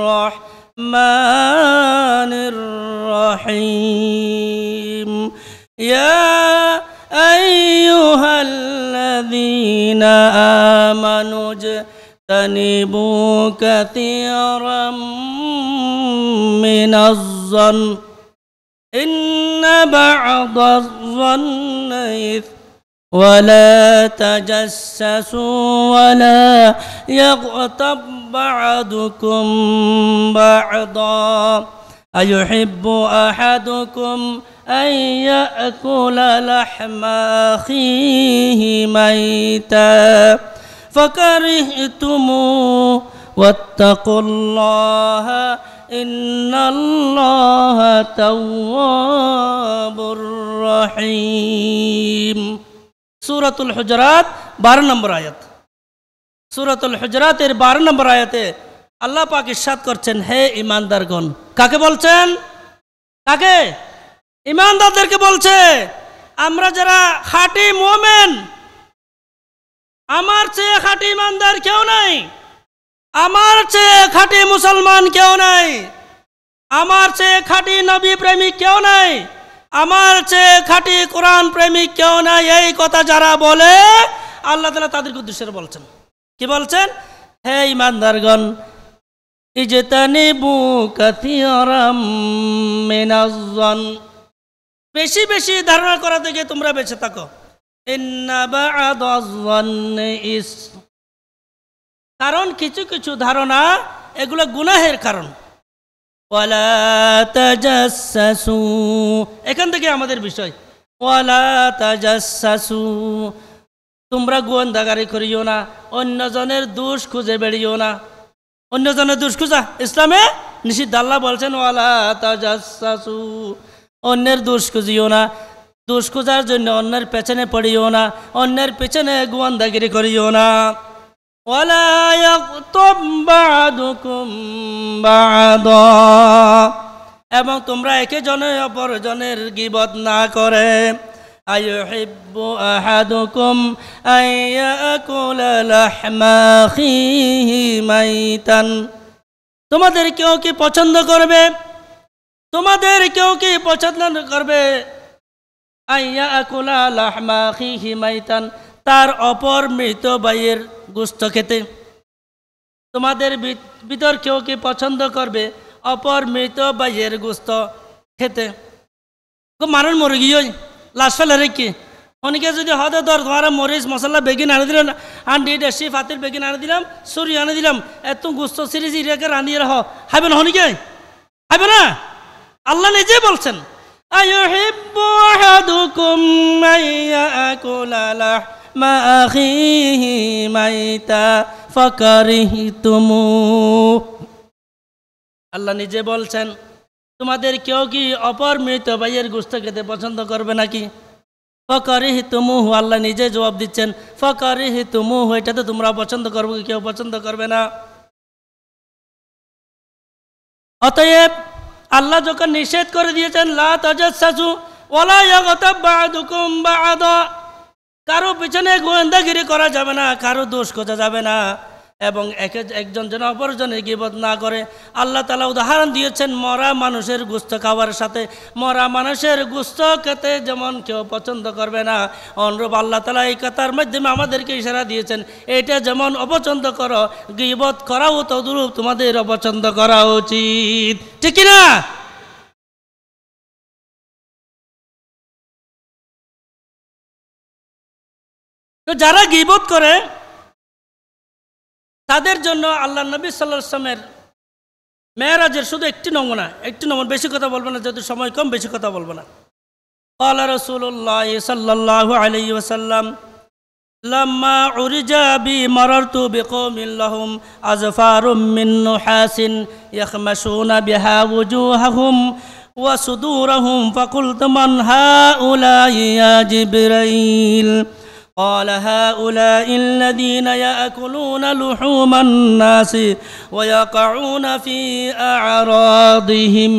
রাহমানির রহিম। ইয়া আইয়ুহাল্লাযীনা আমানু ইজতানিবু কাসীরাম মিনাজ-যন ইন্না বা'দাজ-যন্নি ইসম ওয়ালা তাজাসসু ওয়ালা ইয়াগতাব বা'দুকুম বা'দা আইয়ুহিব্বু আহাদুকুম أن يأكل لحم أخيه ميتا فكرهتموه واتقوا الله إن الله تواب رحيم। সূরাতুল হুজরাত 12 নম্বর আয়াত। সূরাতুল হুজরাতের 12 নম্বর আয়াতে আল্লাহ পাক ইরশাদ করছেন, হে ঈমানদারগণ। কাকে বলছেন? কাকে? ঈমানদারদেরকে বলছে। আমরা যারা খাঁটি মুমিন, আমার চেয়ে খাঁটি ঈমানদার কেউ নাই, আমার চেয়ে খাঁটি মুসলমান কেউ নাই, আমার চেয়ে খাঁটি নবী প্রেমিক কেউ নাই, আমার চেয়ে খাঁটি কোরআন প্রেমিক কেউ নাই। এই কথা যারা বলে আল্লাহ তাআলা তাদের উদ্দেশ্যে বলছেন। কি বলছেন? হে ঈমানদারগণ, ইজতানিবু কাসীরাম মিনাজ-যন, বেশি বেশি ধারণা করা থেকে তোমরা বেঁচে থাকো। ইন্না বা'দাজ-যন্নি ইসম, কারণ কিছু কিছু ধারণা এগুলো গুনাহের কারণ। ওয়ালা তাজাসসু, এখান থেকে আমাদের বিষয়। ওয়ালা তাজাসসু, তোমরা গোয়েন্দাগারি করিও না, অন্যজনের দোষ খুঁজে বেড়িও না। অন্যজনের দোষ খুঁজা ইসলামে নিষিদ্ধ। আল্লাহ বলছেন ওয়ালা তাজাসসু, অন্যের দোষ খুঁজিও না, দোষ খোঁজার জন্য অন্যের পেছনে পড়িও না, অন্যের পেছনে গোয়েন্দাগিরি করিও না। ওয়ালা ইয়াগতাব বা'দুকুম বা'দা, এবং তোমরা একে জনে অপরজনের গীবত না করে। আইয়ুহিব্বু আহাদুকুম আন ইয়াকুলা লাহমা আখিহি মাইতান, তোমাদের কেউ কি পছন্দ করবে, তোমাদের কেউ কি পছন্দ করবে আন ইয়াকুলা লাহমা আখিহি মাইতান, তার অপর মৃত ভাইয়ের গোশত খেতে? তোমাদের ভিতর কেউ কি পছন্দ করবে অপর মৃত ভাইয়ের গোশত খেতে? মানুষ মরে গিয়ে লাশ ফেলে রেখে অনেকে যদি হদে দর তোমার মরিচ মশলা বেগিন আনে দিলাম, আন্ডি ডেসি ফাতির বেগিন আনে দিলাম, সুরি আনে দিলাম, এত গোশত সিরিজ ইরাকে রাঁধিয়ে রাখ, হাইবে না? হনিকে হাইবে না? আল্লাহ নিজেই বলছেন আইয়ুহিব্বু আহাদুকুম আন ইয়াকুলা লাহমা আখিহি মাইতা ফাকারিহতুমুহ, আল্লাহ নিজে বলছেন তোমাদের কেউ কি অপর মৃত ভাইয়ের গোশত খেতে পছন্দ করবে নাকি? ফাকারিহতুমুহ, আল্লাহ নিজে জবাব দিচ্ছেন ফাকারিহতুমুহ, এটা তো তোমরা পছন্দ করবে, কেউ পছন্দ করবে না। অতএব আল্লাহ যখন নিষেধ করে দিয়েছেন লা তাজাসসু ওয়ালা ইয়াগতাব বা'দুকুম বা'দা, কারো পিছনে গোয়েন্দাগিরি করা যাবে না, কারো দোষ খোঁজা যাবে না, এবং একজন যেন অপরজনের গীবত না করে। আল্লাহ তাআলা উদাহরণ দিয়েছেন মরা মানুষের গোশত খাওয়ার সাথে। মরা মানুষের গোশত খেতে যেমন কেউ পছন্দ করবে না, অনুরূপ আল্লাহ তাআলা এই কথার মাধ্যমে আমাদেরকে ইশারা দিয়েছেন এটা যেমন অপছন্দ করো, গীবত করাও তদুরূপ তোমাদের অপছন্দ করা উচিত। ঠিক কি না? তো যারা গীবত করে তাদের জন্য আল্লাহ নবী সাল্লাল্লাহু আলাইহি ওয়াসাল্লামের মেরাজের শুধু একটি নমুনা, বেশি কথা বলবো না, যেহেতু সময় কম, বেশি কথা বলবো না। ক্বালা রাসূলুল্লাহ সাল্লাল্লাহু আলাইহি ওয়াসাল্লাম, লাম্মা উরিজা বি মারারতু বিকওমিন লাহুম আযফারুম মিন নুহাসিন ইয়াখমাশুনা বিহা ওয়ুজুহাহুম ওয়া সুদুরহুম ফাকুলতু মান হাউলাই ইয়া জিবরাইল قال هؤلاء الذين يأكلون لحوم الناس ويقعون في أعراضهم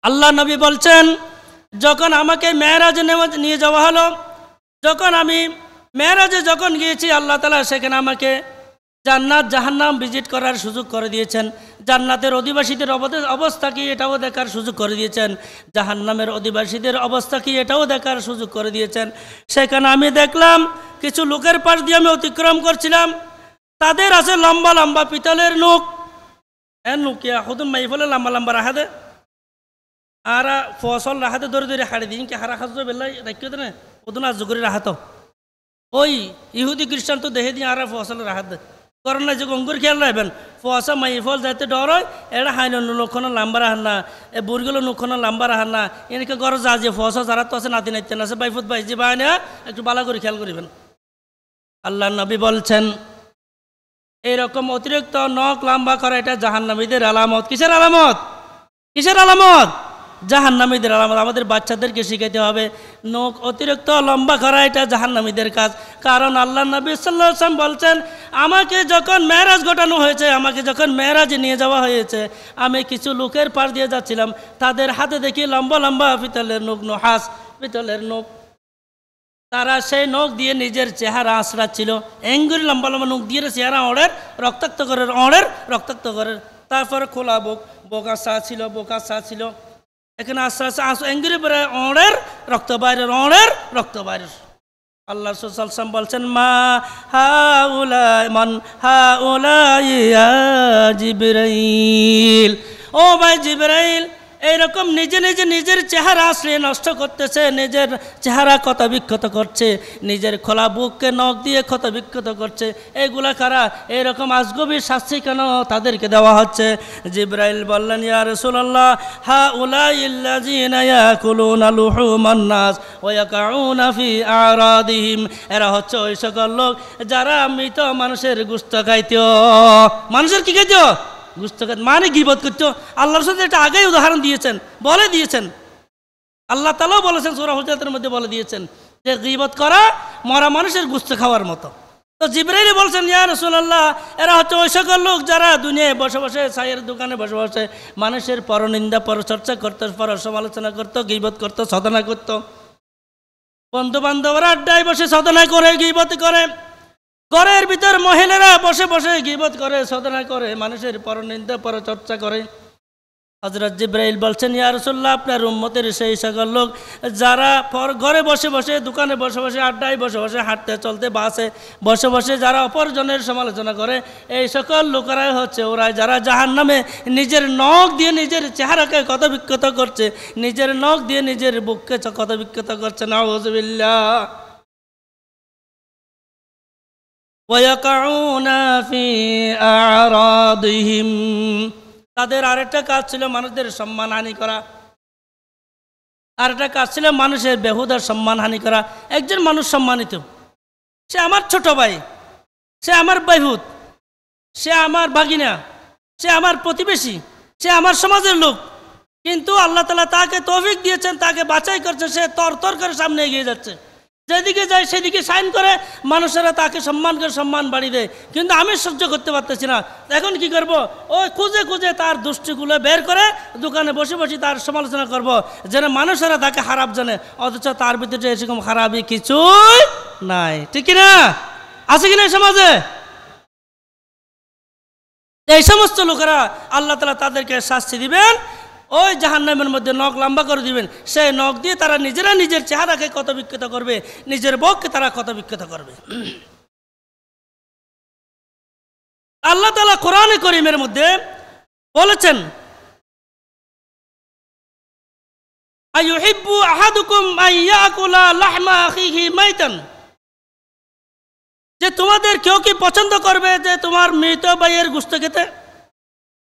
আল্লাহ নবী বলছেন, যখন আমাকে মেরাজে নিয়ে যাওয়া হলো, যখন আমি মেরাজে যখন গিয়েছি, আল্লাহ তাআলা সেখানে আমাকে জান্নাত জাহান্নাম ভিজিট করার সুযোগ করে দিয়েছেন। জান্নাতের অধিবাসীদের অবস্থা কি এটাও দেখার সুযোগ করে দিয়েছেন, জাহান্নামের অধিবাসীদের অবস্থা কি এটাও দেখার সুযোগ করে দিয়েছেন। সেখানে আমি দেখলাম কিছু লোকের পাশ দিয়ে আমি অতিক্রম করছিলাম, তাদের আছে লম্বা লম্বা পিতলের নখ, নুকিয়া হুদুম মাইফলে লম্বা লম্বা রাহাদে আর ফসল রাহাতে ধরে ধরে হাড়ি দিন কে হারা খাজ বেলা রাখিও না ওদুন আজ করে রাহাত ওই ইহুদি খ্রিস্টান তো দেখে দিয়ে আর ফসল রাহাত করোনা যে অঙ্গুর খেয়াল রাখবেন ফসা মাইফল যাইতে ডর হয় এটা হাইন লক্ষণ লাম্বা রাহান না এ বুড়গুলো লক্ষণ লাম্বা রাহান না এনেকে গরজ যে ফসা যারা তো আছে নাতি নাইতেন আছে বাইফুত বাই যে বাই না একটু বালা করে খেয়াল করিবেন। আল্লাহ নবী বলছেন এইরকম অতিরিক্ত নখ লম্বা করা এটা জাহান্নামীদের আলামত। কিসের আলামত? কিসের আলামত? জাহান্নামীদের আলামত। আমাদের বাচ্চাদেরকে শিখাইতে হবে নখ অতিরিক্ত লম্বা করা এটা জাহান্নামীদের কাজ। কারণ আল্লাহ নবী সাল্লাল্লাহু আলাইহি ওয়াসাল্লাম বলছেন, আমাকে যখন মেরাজ ঘটানো হয়েছে, আমাকে যখন মেরাজে নিয়ে যাওয়া হয়েছে, আমি কিছু লোকের পাশ দিয়ে যাচ্ছিলাম, তাদের হাতে দেখি লম্বা লম্বা পিতলের নখ, নহাস পিতলের নখ। তারা সেই নখ দিয়ে নিজের চেহারা আঁচড়াচ্ছিল, এঙ্গুরি লম্বা লম্বা নখ দিয়ে চেহারা রক্তাক্ত করে তারপরে খোলা বোকা চা ছিল এখানে আস্তে আস্তে এঙ্গুরি পরে রক্ত বাইরের আল্লাহ রাসূল সাল্লাল্লাহু আলাইহি ওয়াসাল্লাম বলছেন, মা হাউলাই মান হাউলাই ইয়া জিবরাইল, ও ভাই জিবরাইল, এইরকম নিজের চেহারা আসলে নষ্ট করতেছে, নিজের চেহারা ক্ষত বিক্ষত করছে, নিজের খোলা বুককে নখ দিয়ে ক্ষত বিক্ষত করছে, এইগুলা কারা? এইরকম আজগবি শাস্তি কেন তাদেরকে দেওয়া হচ্ছে? জিবরাইল বললেন, ইয়া রাসূলুল্লাহ, হাউলাইল্লাযীনা ইয়াকুলুনা লুহুমান নাস ওয়া ইয়াকাউনা ফি আরাদিহিম, এরা হচ্ছে ওই সকল লোক যারা মৃত মানুষের গোশত খাইতো। মানুষের কি খাইতো? গোশত খাইতো, মানে গীবত করতো। আল্লাহর সাথে এটা আগেই উদাহরণ দিয়েছেন আল্লাহ তাআলাও বলেছেন, সূরা হুজুরাতের মধ্যে বলে দিয়েছেন যে গীবত করা মরা মানুষের গোশত খাওয়ার মতো। তো জিবরাইল বলছেন, ইয়া রাসূলুল্লাহ, এরা হচ্ছে ওই সকল লোক যারা দুনিয়ায় বসে বসে চায়ের দোকানে বসে বসে মানুষের পরনিন্দা পরচর্চা করতো, পর সমালোচনা করতো, গীবত করতো, সাধনা করতো। বন্ধু বান্ধবরা আড্ডায় বসে সাধনা করে, গীবত করে। ঘরের ভিতর মহিলারা বসে বসে গীবত করে, সাধনা করে, মানুষের পরনিন্দা পরচর্চা করে। হযরত জিবরাইল বলছেন, ইয়া রাসূলুল্লাহ, আপনার উম্মতের সেই সকল লোক যারা ঘরে বসে বসে, দোকানে বসে বসে, আড্ডায় বসে বসে, হাঁটতে চলতে বাসে বসে বসে যারা অপরজনের সমালোচনা করে, এই সকল লোকেরাই হচ্ছে ওরা যারা জাহান্নামে নিজের নখ দিয়ে নিজের চেহারাকে ক্ষত বিক্ষত করছে, নিজের নখ দিয়ে নিজের বুককে ক্ষত বিক্ষত করছে। নাউযুবিল্লাহ। ওয়ায়াকাউনা ফি আরাদিহিম, তাদের আরেকটা কাজ ছিল মানুষদের সম্মানহানি করা, আরেকটা কাজ ছিল মানুষের বেহুদার সম্মানহানি করা। একজন মানুষ সম্মানিত, সে আমার ছোট ভাই, সে আমার বাইহুত, সে আমার ভাগিনা, সে আমার প্রতিবেশী, সে আমার সমাজের লোক, কিন্তু আল্লাহ তাআলা তাকে তৌফিক দিয়েছেন, তাকে বাছাই করছে, সে তরতর করে সামনে এগিয়ে যাচ্ছে, যেদিকে যায় সেদিকে সাইন করে, মানুষেরা তাকে সম্মান করে সম্মান বাড়িয়ে দেয়, কিন্তু আমি সহ্য করতে পারতেছি না। এখন কি করব? ওই খুঁজে খুঁজে তার দুষ্টিগুলো বের করে দোকানে বসে বসে তার সমালোচনা করব, যেন মানুষেরা তাকে খারাপ জানে, অথচ তার ভিতরে এরকম খারাপই কিছুই নাই। ঠিক না? আছে কিনা সমাজে? এই সমস্ত লোকেরা আল্লাহ তাআলা তাদেরকে শাস্তি দিবেন, ওই জাহান্নামের মধ্যে নখ লম্বা করে দিবেন। সেই নখ দিয়ে তারা নিজেরা নিজের চেহারাকে ক্ষত বিক্ষত করবে, নিজের বউকে তারা ক্ষত বিক্ষত করবে। আল্লাহ তাআলা কোরআনে কারীমের মধ্যে বলেছেন, আইয়ুহিব্বু আহাদুকুম আইয়াকুলা লাহমা আখিহি মাইতান, যে তোমাদের কেউ কি পছন্দ করবে যে তোমার মৃত ভাইয়ের গোশত খেতে?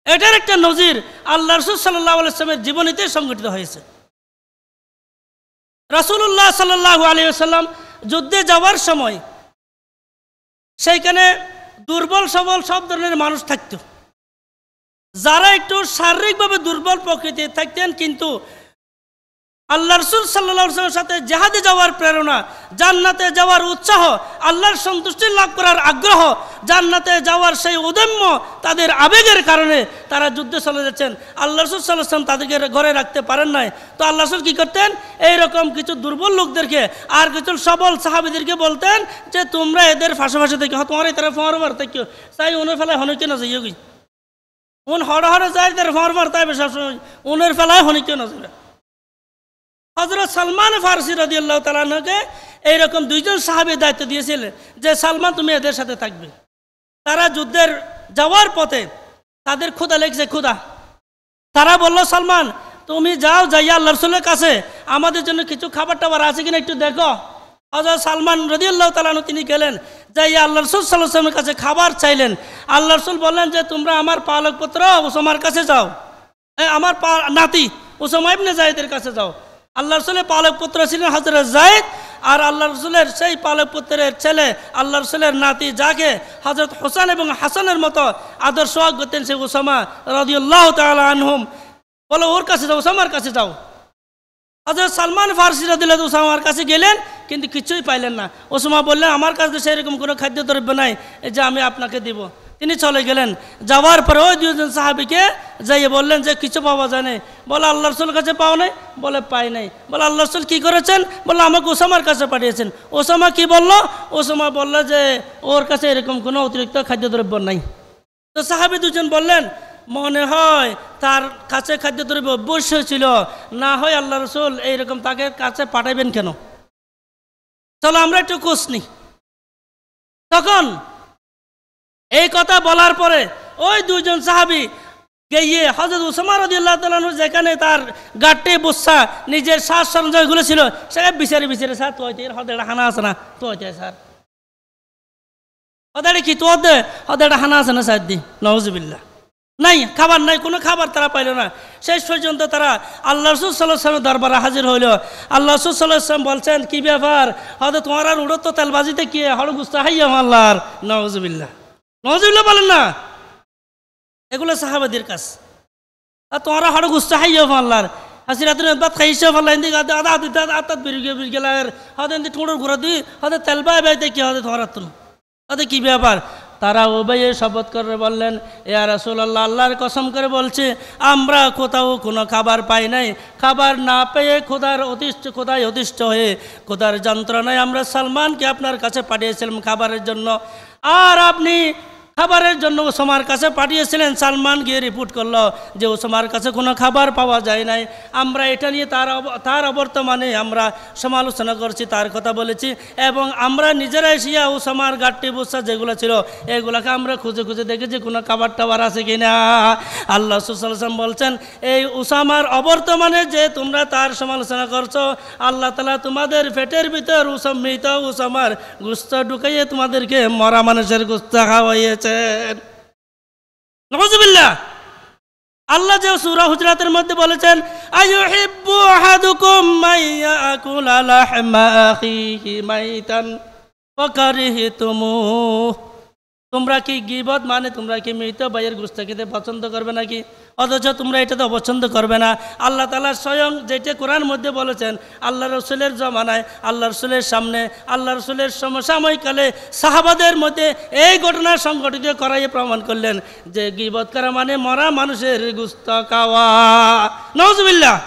এটার একটা নজির আল্লাহ রাসূল সাল্লাল্লাহু আলাইহি ওয়াসাল্লামের জীবনীতে সংঘটিত হয়েছে। রাসূলুল্লাহ সাল্লাল্লাহু আলাইহি ওয়াসাল্লাম যুদ্ধে যাওয়ার সময় সেইখানে দুর্বল সবল সব ধরনের মানুষ থাকতো। যারা একটু শারীরিকভাবে দুর্বল প্রকৃতির থাকতেন, কিন্তু আল্লাহ রাসূল সাল্লাল্লাহু আলাইহি ওয়াসাল্লামের সাথে জিহাদে যাওয়ার প্রেরণা, জান্নাতে যাওয়ার উৎসাহ, আল্লাহর সন্তুষ্টি লাভ করার আগ্রহ, জান্নাতে যাওয়ার সেই উদ্যম তাদের আবেগের কারণে তারা যুদ্ধে চলে যাচ্ছেন। আল্লাহ রাসূল সাল্লাল্লাহু আলাইহি ওয়াসাল্লাম তাদেরকে ঘরে রাখতে পারেন নাই। তো আল্লাহ রাসূল কী করতেন, এইরকম কিছু দুর্বল লোকদেরকে আর কিছু সবল সাহাবীদেরকে বলতেন যে তোমরা এদের ফাঁসে থেকে তোমার এই তারা ফরবার থেকে তাই উনের ফেলায় হনিকে না যাইও গই উন হড় যায় তার ফরবার তাই সবসময় উনের ফেলায় হনিকে না যাবে। হযরত সালমান ফারসি রাদিয়াল্লাহু তাআলা আনহুকে এইরকম দুইজন সাহাবী দায়িত্ব দিয়েছিলেন যে সালমান তুমি এদের সাথে থাকবে। তারা যুদ্ধের যাওয়ার পথে তাদের ক্ষুধা লেগেছে, ক্ষুধা। তারা বলল সালমান তুমি যাও, যাইয়া আল্লাহ রাসূলের কাছে আমাদের জন্য কিছু খাবার টাবার আছে কিনা একটু দেখো। হযরত সালমান রাদিয়াল্লাহু তাআলা আনহু তিনি গেলেন, যাইয়া আল্লাহ রাসূল সাল্লাল্লাহু আলাইহি ওয়াসাল্লামের কাছে খাবার চাইলেন। আল্লাহ রাসূল বললেন যে তোমরা আমার পালক পুত্র উসামার কাছে যাও, আমার নাতি উসামা ইবনে যায়েদের কাছে যাও। আল্লাহ রাসূলের পালক পুত্র ছিলেন হযরত যায়েদ, আর আল্লাহ রাসূলের সেই পালক পুত্রের ছেলে আল্লাহ রাসূলের নাতি, যাকে হযরত হোসেন এবং হাসানের মতো আদর্শ করতেন, সে উসামা রাদিয়াল্লাহু তাআলা আনহুম। বলো ওর কাছে যাও, উসামার কাছে যাও। হযরত সালমান ফারসি রাদিয়াল্লাহু উসামার কাছে গেলেন, কিন্তু কিছুই পাইলেন না। উসামা বললেন আমার কাছে সেরকম কোনো খাদ্যদ্রব্য নাই যে আমি আপনাকে দিব। তিনি চলে গেলেন। যাওয়ার পরে ওই দুজন সাহাবীকে যাইয়ে বললেন যে কিছু পাওয়া যায় নাই। বলে আল্লাহ রাসূলের কাছে পাও নাই? বলে পাই নাই। বলে আল্লাহ রাসূল কী করেছেন? বলে আমাকে উসামার কাছে পাঠিয়েছেন। উসামা কি বলল? উসামা বলল যে ওর কাছে এরকম কোনো অতিরিক্ত খাদ্যদ্রব্য নাই। তো সাহাবী দুজন বললেন মনে হয় তার কাছে খাদ্যদ্রব্য অবশ্যই ছিল, না হয় আল্লাহ রাসূল এইরকম তাকে কাছে পাঠাইবেন কেন? চলো আমরা একটু খোঁজ নিই। তখন এই কথা বলার পরে ওই দুইজন সাহাবী গিয়ে হযরত উসামা রাদিয়াল্লাহু তাআলা আনহু যেখানে তার গাট্টে বস্তা নিজের সাজ সরঞ্জামগুলো ছিল সেখানে বিচারে স্যার তো হয়তো এর হদের হানা আছে না, তো হয়তো স্যার হদের কি তো হদের হানা আছে না স্যার দি নাউজুবিল্লাহ নাই, খাবার নাই, কোনো খাবার তারা পাইল না। শেষ পর্যন্ত তারা আল্লাহ রাসূল সাল্লাল্লাহু আলাইহি ওয়াসাল্লামের দরবারে হাজির হইল। আল্লাহ রাসূল সাল্লাল্লাহু আলাইহি ওয়াসাল্লাম বলছেন কি ব্যাপার, হয়তো তোমার আর উড়ো তো তেলবাজিতে কি হড় গুস্তা হাইয়া আল্লাহর নাউজুবিল্লাহ নজরুল্লাহ বলেন না, এগুলো সাহাবাদের কাজ। আর তোমারা হড় গুস্তা হাইয়া আল্লাহর হাসিরাতুন বাত খাইছে আল্লাহ ইন্দি আদা আদা আদা বিরগে গেলার হয়তো ইন্দি ঠোঁড় ঘুরা দি হয়তো তেলবা বাইতে কি হয়তো তোমার তুন হয়তো কি ব্যাপার। তারা উভয়ে শপথ করে বললেন ইয়া রাসূলুল্লাহ, আল্লাহর কসম করে বলছে আমরা কোথাও কোনো খাবার পাই নাই। খাবার না পেয়ে খোদায় অতিষ্ঠ হয়ে খোদার যন্ত্রণায় আমরা সালমানকে আপনার কাছে পাঠিয়েছিলাম খাবারের জন্য, আর আপনি খাবারের জন্য উসামার কাছে পাঠিয়েছিলেন। সালমান গিয়ে রিপোর্ট করলো যে উসামার কাছে কোনো খাবার পাওয়া যায় নাই। আমরা এটা নিয়ে তার অবর্তমানে আমরা সমালোচনা করছি, তার কথা বলেছি, এবং আমরা নিজেরাই শিয়া উসামার গাট্টি বুসা যেগুলো ছিল এগুলোকে আমরা খুঁজে খুঁজে দেখেছি কোনো খাবার টাবার আছে কিনা। আল্লাহ রাসূল সাল্লাল্লাহু আলাইহি ওয়াসাল্লাম বলছেন এই উসামার অবর্তমানে যে তোমরা তার সমালোচনা করছো, আল্লাহ তাআলা তোমাদের পেটের ভিতর উসামার গোশত ঢুকাইয়ে তোমাদেরকে মরা মানুষের গোশত খাওয়াইয়েছে। নাউজুবিল্লাহ। আল্লাহ যে সূরা হুজরাতের মধ্যে বলেছেন আইয়ুহিব্বু আহাদুকুম মাইয়াকুলা লাহমা আখিহি মাইতান ফাকারিহতুমুহ। তোমরা কি গীবত মানে তোমরা কি মৃত ভাইয়ের গোশত খেতে পছন্দ করবে নাকি? অথচ তোমরা এটাতে অপছন্দ করবে না। আল্লাহ তাআলা স্বয়ং যেটা কোরআন মধ্যে বলেছেন আল্লাহ রাসূলের জমানায় আল্লাহ রাসূলের সামনে আল্লাহ রাসূলের সমসাময়িককালে সাহাবাদের মধ্যে এই ঘটনা সংঘটিত করাই প্রমাণ করলেন যে গীবত করা মানে মরা মানুষের গোশত খাওয়া। নাউজুবিল্লাহ।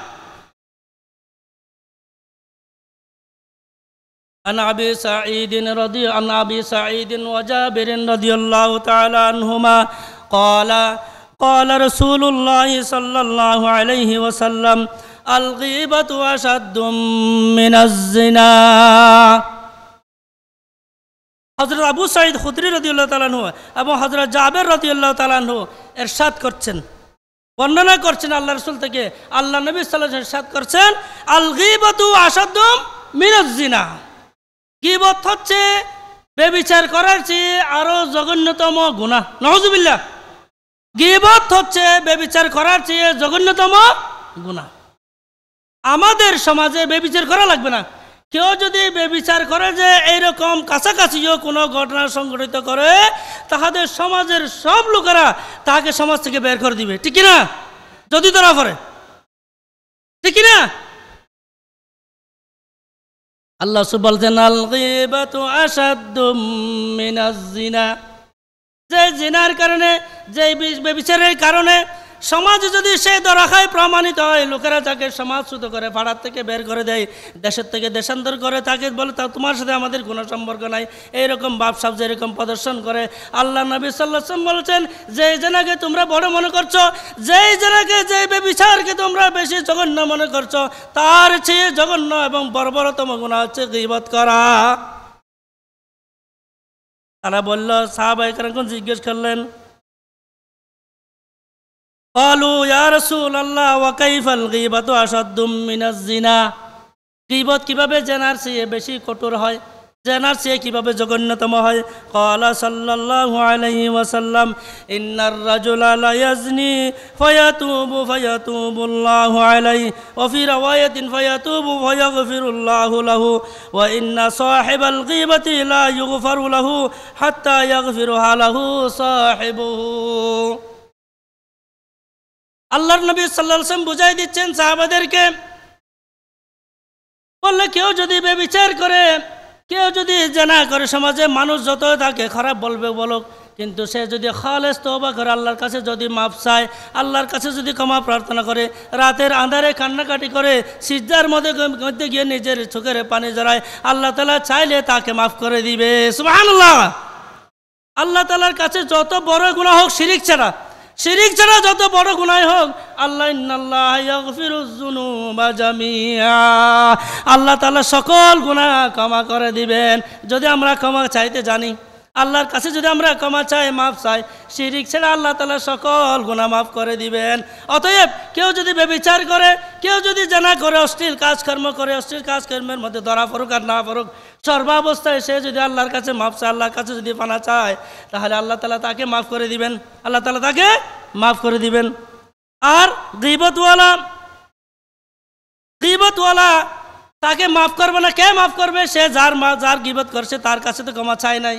عن أبي سعيد وجابر رضي الله تعالى عنهما قال رسول الله صلى الله عليه وسلم الغيبة أشد من الزنا। হযরত আবু সাঈদ খুদরি রাদিয়াল্লাহু তাআলা আনহু এবং হযরত জাবের রাদিয়াল্লাহু তাআলা আনহু ইরশাদ করছেন, বর্ণনা করছেন আল্লাহ রাসূল থেকে, আল্লাহ নবী সাল্লাল্লাহু আলাইহি ওয়াসাল্লাম ইরশাদ করছেন আল গীবাতু আশাদ্দু মিনাজ জিনা। গীবত হচ্ছে ব্যভিচার করার চেয়ে আরো জঘন্যতম গুনাহ। নাউজুবিল্লাহ। গীবত হচ্ছে ব্যভিচার করার চেয়ে জঘন্যতম গুনাহ। আমাদের সমাজে ব্যভিচার করা লাগবে না, কেউ যদি বেবিচার করে যে এইরকম কাছাকাছিও কোনো ঘটনা সংঘটিত করে, তাহাদের সমাজের সব লোকেরা তাকে সমাজ থেকে বের করে দিবে, ঠিক না? যদি ধরা পড়ে, ঠিক না? আল্লাহ বলছেন আল গীবাতু আশাদ্দু মিনাজ জিনা, যে জিনার কারণে, যে বেবিচারের কারণে সমাজে যদি সে ধরা খায়, প্রমাণিত হয়, লোকেরা তাকে সমাজচ্যুত করে, পাড়ার থেকে বের করে দেয়, দেশের থেকে দেশান্তর করে, তাকে বলে তা তোমার সাথে আমাদের কোনো সম্পর্ক নাই, এইরকম বাপসাপ যেরকম প্রদর্শন করে। আল্লাহ নবী সাল্লাল্লাহু আলাইহি ওয়াসাল্লাম বলেছেন, যেই জেনাকে তোমরা বড় মনে করছো, যেই জেনাকে, যেই বেবিচারকে তোমরা বেশি জঘন্য মনে করছো, তার চেয়ে জঘন্য এবং বর্বরতম গুনাহ হচ্ছে গীবত করা। তারা বলল, সাহাবায়ে কেরাম জিজ্ঞেস করলেন, ক্বালু ইয়া রাসূলুল্লাহ ওয়া কাইফাল গীবাতু আশাদ্দু মিনাজ জিনা, গীবত কিভাবে জেনার চেয়ে বেশি কঠোর হয়, জেনার চেয়ে কিভাবে জঘন্যতম হয়? ক্বালা সাল্লাল্লাহু আলাইহি ওয়াসাল্লাম, ইন্নার রাজুলা লা ইয়াজনি ফায়াতুবুল্লাহু আলাইহি ওয়া ফি রাওয়ায়াতিন ফায়াতুবু ফায়াগফিরুল্লাহু লাহু ওয়া ইন্না সাহিবাল গীবাতি লা ইউগফারু লাহু হাত্তা ইয়াগফিরুহা লাহু সাহিবুহু। আল্লাহর নবী সাল্লাল্লাহু আলাইহি ওয়াসাল্লাম বুঝাই দিচ্ছেন সাহাবাদেরকে, বললে কেউ যদি বেবিচার করে, কেউ যদি জেনা করে, সমাজে মানুষ যত তাকে খারাপ বলবে বলুক, কিন্তু সে যদি খালেস তওবা করে, আল্লাহর কাছে যদি মাফ চায়, আল্লাহর কাছে যদি ক্ষমা প্রার্থনা করে, রাতের আঁধারে কান্নাকাটি করে, সিজদার মধ্যে গিয়ে নিজের চোখের পানি জড়ায়, আল্লাহ তাআলা চাইলে তাকে মাফ করে দিবে। সুবহানাল্লাহ। আল্লাহ তাআলার কাছে যত বড় গুনাহ হোক, শিরিক ছাড়া যত বড় গুনাহ হোক, আল্লাহ ইন্নাল্লাহ ইয়াগফিরুয যুনুবা জামিআ, আল্লাহ তাআলা সকল গুনাহ ক্ষমা করে দিবেন যদি আমরা ক্ষমা চাইতে জানি। আল্লাহর কাছে যদি আমরা ক্ষমা চাই, মাফ চাই, শিরিক ছেড়ে আল্লাহ তাআলা সকল গুনাহ মাফ করে দিবেন। অতএব কেউ যদি ব্যভিচার করে, কেউ যদি জেনা করে, অশ্লীল কাজকর্ম করে, অশ্লীল কাজকর্মের মধ্যে ধরা পড়ুক আর না পড়ুক, সর্বাবস্থায় সে যদি আল্লাহর কাছে মাফ চায়, আল্লাহর কাছে যদি পানা চায়, তাহলে আল্লাহ তাআলা তাকে মাফ করে দিবেন, আল্লাহ তাআলা তাকে মাফ করে দিবেন। আর গীবতওয়ালা তাকে মাফ করবে না। কে মাফ করবে? সে যার গীবত করছে তার কাছে তো ক্ষমা চায় নাই,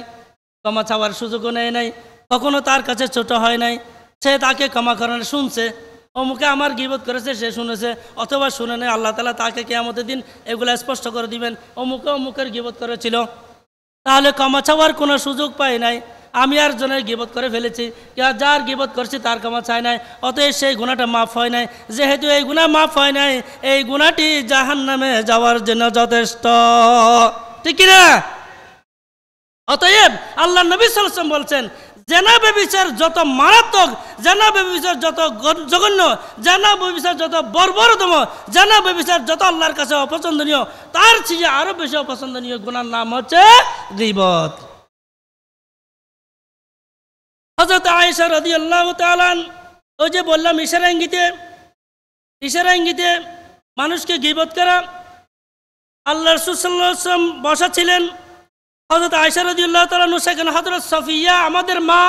ক্ষমা চাওয়ার সুযোগও নেয় নাই, কখনো তার কাছে ছোট হয় নাই, সে তাকে ক্ষমা করানো শুনছে, অমুকে আমার গীবত করেছে, সে শুনেছে অথবা শুনে নেই, আল্লাহ তাআলা তাকে কিয়ামতের দিন এগুলো স্পষ্ট করে দিবেন, অমুকের গীবত করেছিল। তাহলে ক্ষমা চাওয়ার কোনো সুযোগ পাই নাই, আমি আর জনের গীবত করে ফেলেছি, যার গীবত করছি তার ক্ষমা চায় নাই, অতএব সেই গুনাহটা মাফ হয় নাই। যেহেতু এই গুনাহ মাফ হয় নাই, এই গুনাহটি জাহান্নামে যাওয়ার জন্য যথেষ্ট, ঠিক না? অতএব আল্লাহ নবী সাল্লাল্লাহু আলাইহি ওয়াসাল্লাম বলছেন, জেনা ব্যভিচার যত মারাত্মক, জেনা ব্যভিচার যত জঘন্য, জেনা ব্যভিচার যত বর্বরতম, জেনা ব্যভিচার যত আল্লাহর কাছে অপছন্দনীয়, তার চেয়ে আরো বেশি অপছন্দনীয় গুনাহর নাম হচ্ছে গীবত। হযরত আয়েশা রাদিয়াল্লাহু তাআলা, ওই যে বললাম ইশারা ইঙ্গিতে মানুষকে গীবত করা, আল্লাহ রাসূল সাল্লাল্লাহু আলাইহি ওয়াসাল্লাম বসা ছিলেন, হযরত আয়েশা রাদিয়াল্লাহু তাআলা আনহা, সেখানে হযরত সাফিয়া আমাদের মা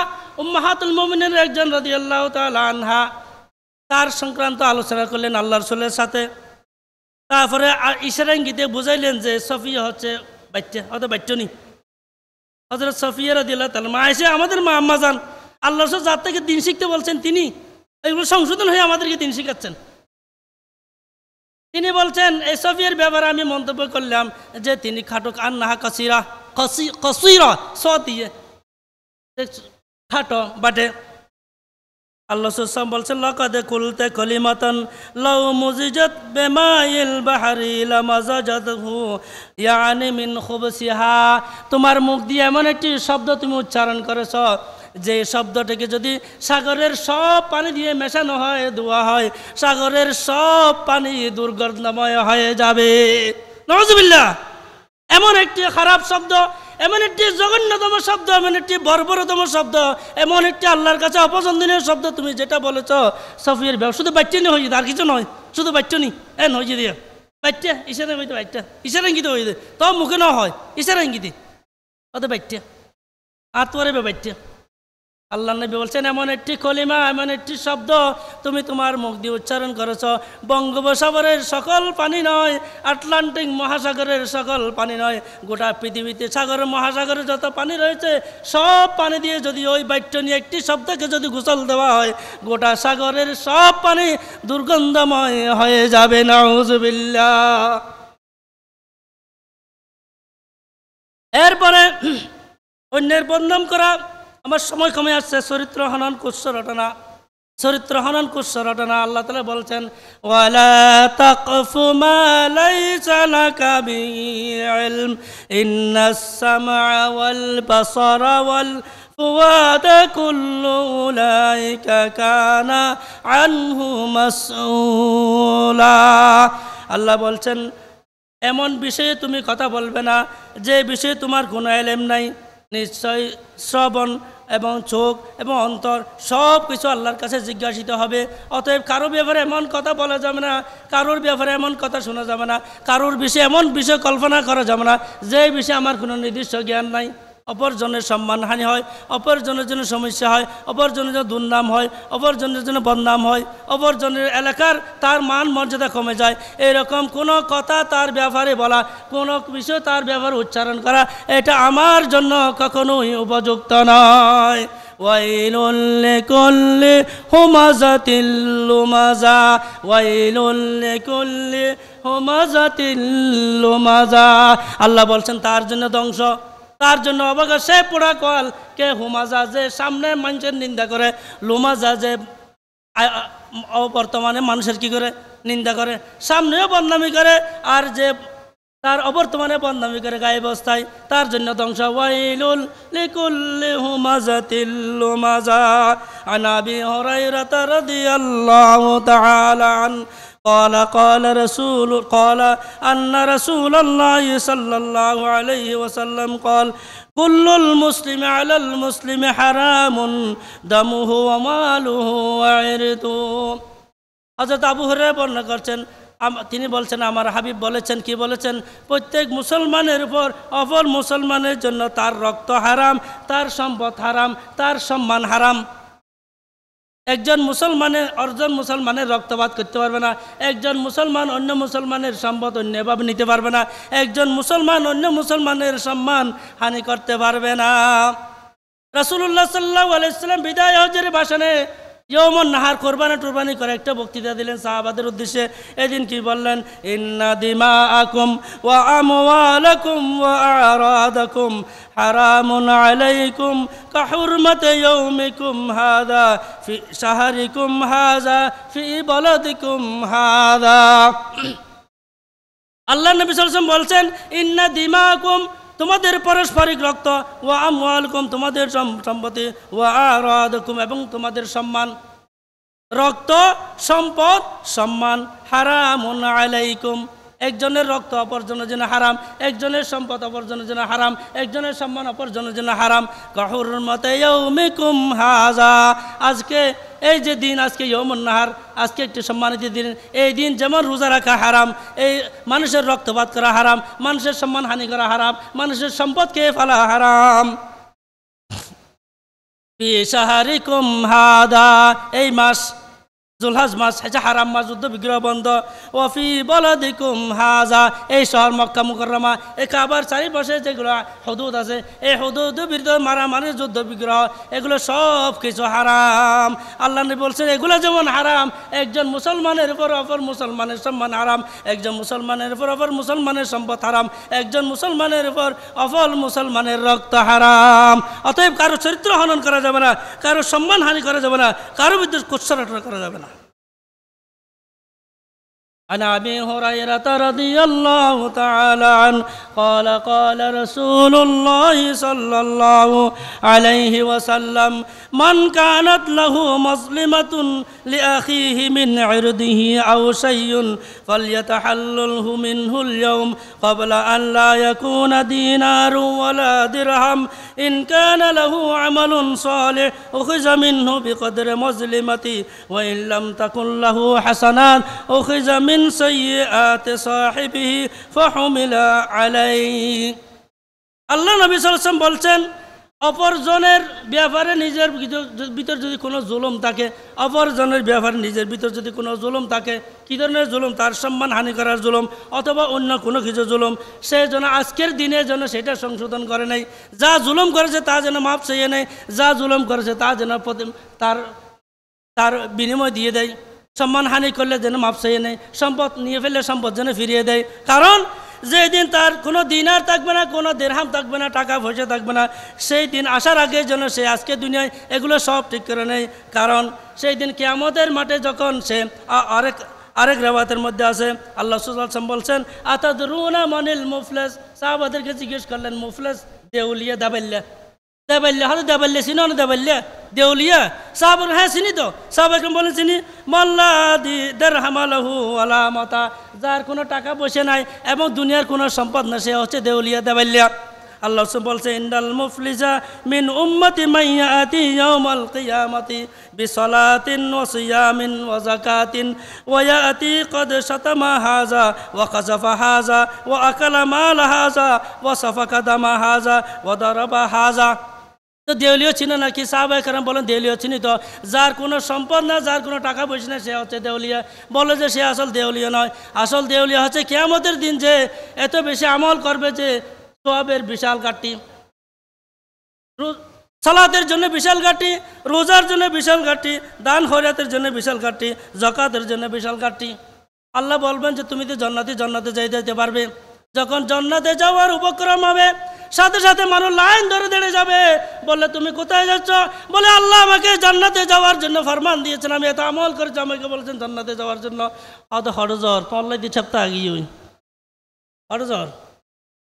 উম্মাহাতুল মুমিনিনের একজন রাদিয়াল্লাহু তাআলা আনহা, তার সংক্রান্ত আলোচনা করলেন আল্লাহ রাসূলের সাথে। তারপরে ইশারা ইঙ্গিতে বুঝাইলেন যে সাফিয়া হচ্ছে বাচ্চা, হয়তো বাচ্চনি। হযরত সাফিয়া রাদিয়াল্লাহু তাআলা মা আয়েশা আমাদের মা আম্মা জান, আল্লাহ রাসূল যার থেকে দিন শিখতে বলছেন তিনি এগুলো সংশোধন হয়ে আমাদেরকে দিন শিখাচ্ছেন। তিনি বলছেন, এই সাফিয়ার ব্যাপারে আমি মন্তব্য করলাম যে তিনি খাটো, আন্নাহা কসিরা দিয়ে খাটো বাটে। আল্লাহ রাসূল বলছেন, লাকাদ কুলতা কালিমাতান লাউ মুজিজাত বিমাইল বাহরি লামাজাজাতহু ইয়ানি মিন খুবসিহা, তোমার মুখ দিয়ে এমন একটি শব্দ তুমি উচ্চারণ করেছ, যে শব্দটিকে যদি সাগরের সব পানি দিয়ে মেশানো হয়, ধোয়া হয়, সাগরের সব পানি দুর্গন্ধময় হয়ে যাবে। নাউযুবিল্লাহ। এমন একটি খারাপ শব্দ, এমন একটি জঘন্যতম শব্দ, এমন একটি বর্বরতম শব্দ, এমন একটি আল্লাহর কাছে অপছন্দনীয় শব্দ তুমি যেটা বলেছ, সফিয়ার ব্যবসা শুধু বাচ্চানি হয়ে যেত, আর কিছু নয়, শুধু বাচ্চানি হয়ে দিয়ে বাচ্চা ইশারা হইতে, বাচ্চা ইশারা ইঙ্গিত হয়ে যায়, তো মুখে না হয়, ইশারা ইঙ্গিতে অত বাচ্চা আর তোরে বাচ্চা। আল্লাহ নবী বলছেন, এমন একটি কলিমা, এমন একটি শব্দ তুমি তোমার মুখ দিয়ে উচ্চারণ করেছ, বঙ্গোপসাগরের সকল পানি নয়, আটলান্টিক মহাসাগরের সকল পানি নয়, গোটা পৃথিবীতে সাগর মহাসাগরে যত পানি রয়েছে সব পানি দিয়ে যদি ওই বাক্য নিয়ে একটি শব্দকে যদি গোসল দেওয়া হয়, গোটা সাগরের সব পানি দুর্গন্ধময় হয়ে যাবে। নাউযুবিল্লাহ। এরপরে অন্যের বদনাম করা, আমার সময় কমে আসছে। চরিত্র হনন কুৎস রটনা, চরিত্র হনন কুৎস রটনা। আল্লাহ তাআলা বলছেন, ওয়ালা তাকফু মা লাইসা লাকা বিহি ইলম ইন্নাস সামআ ওয়াল বাসারা ওয়াল ফুআদা কুল্লু উলাইকা কানা আনহু মাসউলা। আল্লাহ বলছেন, এমন বিষয়ে তুমি কথা বলবে না যে বিষয়ে তোমার কোনো ইলম নাই। নিশ্চয় শ্রবণ এবং চোখ এবং অন্তর সব কিছু আল্লাহর কাছে জিজ্ঞাসিত হবে। অতএব কারোর ব্যাপারে এমন কথা বলা যাবে না, কারোর ব্যাপারে এমন কথা শোনা যাবে না, কারোর বিষয়ে এমন বিষয় কল্পনা করা যাবে না যে বিষয়ে আমার কোনো নির্দিষ্ট জ্ঞান নাই। অপরজনের সম্মানহানি হয়, অপরজনের জন্য সমস্যা হয়, অপরজনের জন্য দুর্নাম হয়, অপরজনের জন্য বদনাম হয়, অপরজনের এলাকার তার মান মর্যাদা কমে যায়। এরকম কোনো কথা তার ব্যাপারে বলা, কোনো বিষয় তার ব্যাপারে উচ্চারণ করা, এটা আমার জন্য কখনোই উপযুক্ত নয়। ওয়াইলুল লিকুল্লি হুমাযাতিল লুমাযা, ওয়াইলুল লিকুল্লি হুমাযাতিল লুমাযা। আল্লাহ বলছেন, তার জন্য ধ্বংস, তার জন্য অবকাশ, সে পোড়া কল। কে? হুমাজা, যে সামনে মানুষের নিন্দা করে, লুমাজা যে বর্তমানে মানুষের কি করে? নিন্দা করে, সামনেও বদনামি করে, আর যে তার অবর্তমানে বদনামি করে গায়ে অবস্থায়, তার জন্য ধ্বংস। ওয়াইলুল লিকুল্লি হুমাযাতিল লুমাযা। আন আবি হুরায়রা রাদিয়াল্লাহু তাআলা আনহু قال أن رسول الله صلى الله عليه وسلم قال كل المسلم على المسلم حرام دمه وماله وعرضه। হযরত আবু হুরায়রা বর্ণনা করছেন, তিনি বলছেন, আমার হাবিব বলেছেন, কি বলেছেন? প্রত্যেক মুসলমানের উপর অপর মুসলমানের জন্য তার রক্ত হারাম, তার সম্পদ হারাম, তার সম্মান হারাম। একজন মুসলমানের অর্জন মুসলমানের রক্তপাত করতে পারবে না, একজন মুসলমান অন্য মুসলমানের সম্পদ অন্যভাবে নিতে পারবে না, একজন মুসলমান অন্য মুসলমানের সম্মান হানি করতে পারবে না। রাসূলুল্লাহ সাল্লাল্লাহু আলাইহি ওয়াসাল্লাম বিদায় হজের ভাষণে ইয়ৌমুন নাহার কোরবানি করে একটা বক্তৃতা দিলেন সাহাবাদের উদ্দেশ্যে। এদিন কি বললেন? ইন্না দিমাআকুম ওয়া আমওয়ালাকুম ওয়া আরাদাকুম হারামুন আলাইকুম কাহুরমাতি ইয়াউমিকুম হাযা ফি শাহরিকুম হাযা ফি বালাদিকুম হাযা। আল্লাহ নবী সাল্লাল্লাহু আলাইহি ওয়াসাল্লাম বলছেন, ইন্না দিমাআকুম, তোমাদের পারস্পরিক রক্ত, ওয়া আমওয়ালকুম, তোমাদের সম্পত্তি, ওয়া আরাদাকুম, এবং তোমাদের সম্মান, রক্ত, সম্পদ, সম্মান, হারামুন আলাইকুম, একজনের রক্ত অপরজনের জন্য হারাম, একজনের সম্পদ অপরজনের জন্য হারাম, একজনের সম্মান অপরজনের জন্য হারাম। কাহুরমাতি ইয়াউমিকুম হাযা, আজকে এই যে দিন, আজকে ইয়ৌমুন নাহার, আজকে একটি সম্মানিত দিন, এই দিন যেমন রোজা রাখা হারাম, এই মানুষের রক্তপাত করা হারাম, মানুষের সম্মান হানি করা হারাম, মানুষের সম্পদ খেয়ে ফেলা হারাম। ফি শাহরিকুম হাযা, এই মাস জুলহজ মাস, এটা হারাম মাস, যুদ্ধ বিগ্রহ বন্ধ। ওয়াফি বালাদিকুম হাযা, এই শহর মক্কা মুকাররমা, এই কাবার চারিপাশে যেগুলো হুদুদ আছে, এই হুদুদের বিরুদ্ধে মারামারি, যুদ্ধ বিগ্রহ, এগুলো সব কিছু হারাম। আল্লাহ নবী বলছেন, এগুলো যেমন হারাম, একজন মুসলমানের উপর অপর মুসলমানের সম্মান হারাম, একজন মুসলমানের উপর অপর মুসলমানের সম্পদ হারাম, একজন মুসলমানের উপর অপর মুসলমানের রক্ত হারাম। অতএব কারো চরিত্র হনন করা যাবে না, কারো সম্মান হানি করা যাবে না, কারো বিরুদ্ধে কুৎসা করা যাবে না। عن أبي هريرة رضي الله تعالى عنه قال قال رسول الله صلى الله عليه وسلم من كانت له مظلمة لأخيه من عرضه أو شيء فليتحلله منه اليوم قبل أن لا يكون دينار ولا درهم إن كان له عمل صالح أخذ منه بقدر مظلمته وإن لم تكن له حسنات أخذ من سيئات صاحبه فحمل عليه। আল্লাহ নবী সাল্লাল্লাহু আলাইহি ওয়াসাল্লাম বলছেন, অপরজনের ব্যাপারে নিজের ভিতর যদি কোনো জুলুম থাকে, অপরজনের ব্যাপারে নিজের ভিতর যদি কোনো জুলুম থাকে, কী ধরনের জুলুম? তার সম্মান হানি করার জুলুম অথবা অন্য কোনো কিছু জুলুম, সে যেন আজকের দিনে যেন সেটা সংশোধন করে নেয়। যা জুলুম করেছে তা যেন মাপ চেয়ে নেয়, যা জুলুম করেছে তা যেন তার তার বিনিময় দিয়ে দেয়। সম্মান হানি করলে যেন মাপ চেয়ে নেয়, সম্পদ নিয়ে ফেললে সম্পদ যেন ফিরিয়ে দেয়। কারণ যেদিন তার কোনো দিনার থাকবে না, কোনো দেরহাম থাকবে না, টাকা পয়সা থাকবে না, সেই দিন আসার আগে যেন সে আজকে দুনিয়ায় এগুলো সব ঠিক করে নেয়। কারণ সেই দিন কিয়ামতের মাঠে যখন সে আরেক রেওয়াতের মধ্যে আছে, আল্লাহ সাল্লাল্লাহু আলাইহি ওয়াসাল্লাম বলছেন, আতাদরুনা মানিল মুফলিস। সাহাবাদেরকে জিজ্ঞেস করলেন, মুফলিস দেউলিয়া দাবাল্লা? দেবাল্লা হয়তো দেবাল্লা চিনো না? দেবাল্লা দেউলিয়া? সাহাবার হ্যাঁ চিনি তো। সাহাবাকে বলেন চিনি। মাল্লা দিরহামালাহু ওয়ালা মাতা, যার কোনো টাকা পয়সা নাই এবং দুনিয়ার কোনো সম্পদ না, সে হচ্ছে দেউলিয়া, দেবাল্লা। আল্লাহ বলছে, ইন্দাল মুফলিসা মিন উম্মতি মাইয়াতি ইয়াউমাল কিয়ামাতি বিসালাতিন ওয়া সিয়ামিন ওয়া যাকাতিন ওয়া ইয়াতি ক্বাদ শাতামা হাযা ওয়া কাযাফা হাযা ওয়া আকালা মাল হাযা ওয়া সাফাকা দামা হাযা ওয়া দারাবা হাযা। তো দেউলিয়া চিনে নাকি? সাহাবায়ে কেরাম বলেন, দেউলিয়া চিনি তো। যার কোনো সম্পদ না, যার কোনো টাকা পয়সা না, সে হচ্ছে দেউলিয়া। বলে যে সে আসল দেউলিয়া নয়। আসল দেউলিয়া হচ্ছে কিয়ামতের দিন যে এত বেশি আমল করবে যে সওয়াবের বিশাল ঘাটতি, সালাতের জন্য বিশাল ঘাটতি, রোজার জন্য বিশাল ঘাটতি, দান খয়রাতের জন্য বিশাল ঘাটতি, যাকাতের জন্য বিশাল ঘাটতি। আল্লাহ বলবেন যে তুমি তো জান্নাতে যাইতে পারবে। যখন জান্নাতে যাওয়ার উপক্রম হবে, সাথে সাথে মানুষ লাইন ধরে দাঁড়িয়ে যাবে। বললে তুমি কোথায় যাচ্ছ? বলে আল্লাহ আমাকে জান্নাতে যাওয়ার জন্য ফরমান দিয়েছেন, আমি এত আমল করেছি, আমাকে বলেছেন জান্নাতে যাওয়ার জন্য। হয়তো হরজর তল্লাই 2 সপ্তাহ আগেই ওই হরজর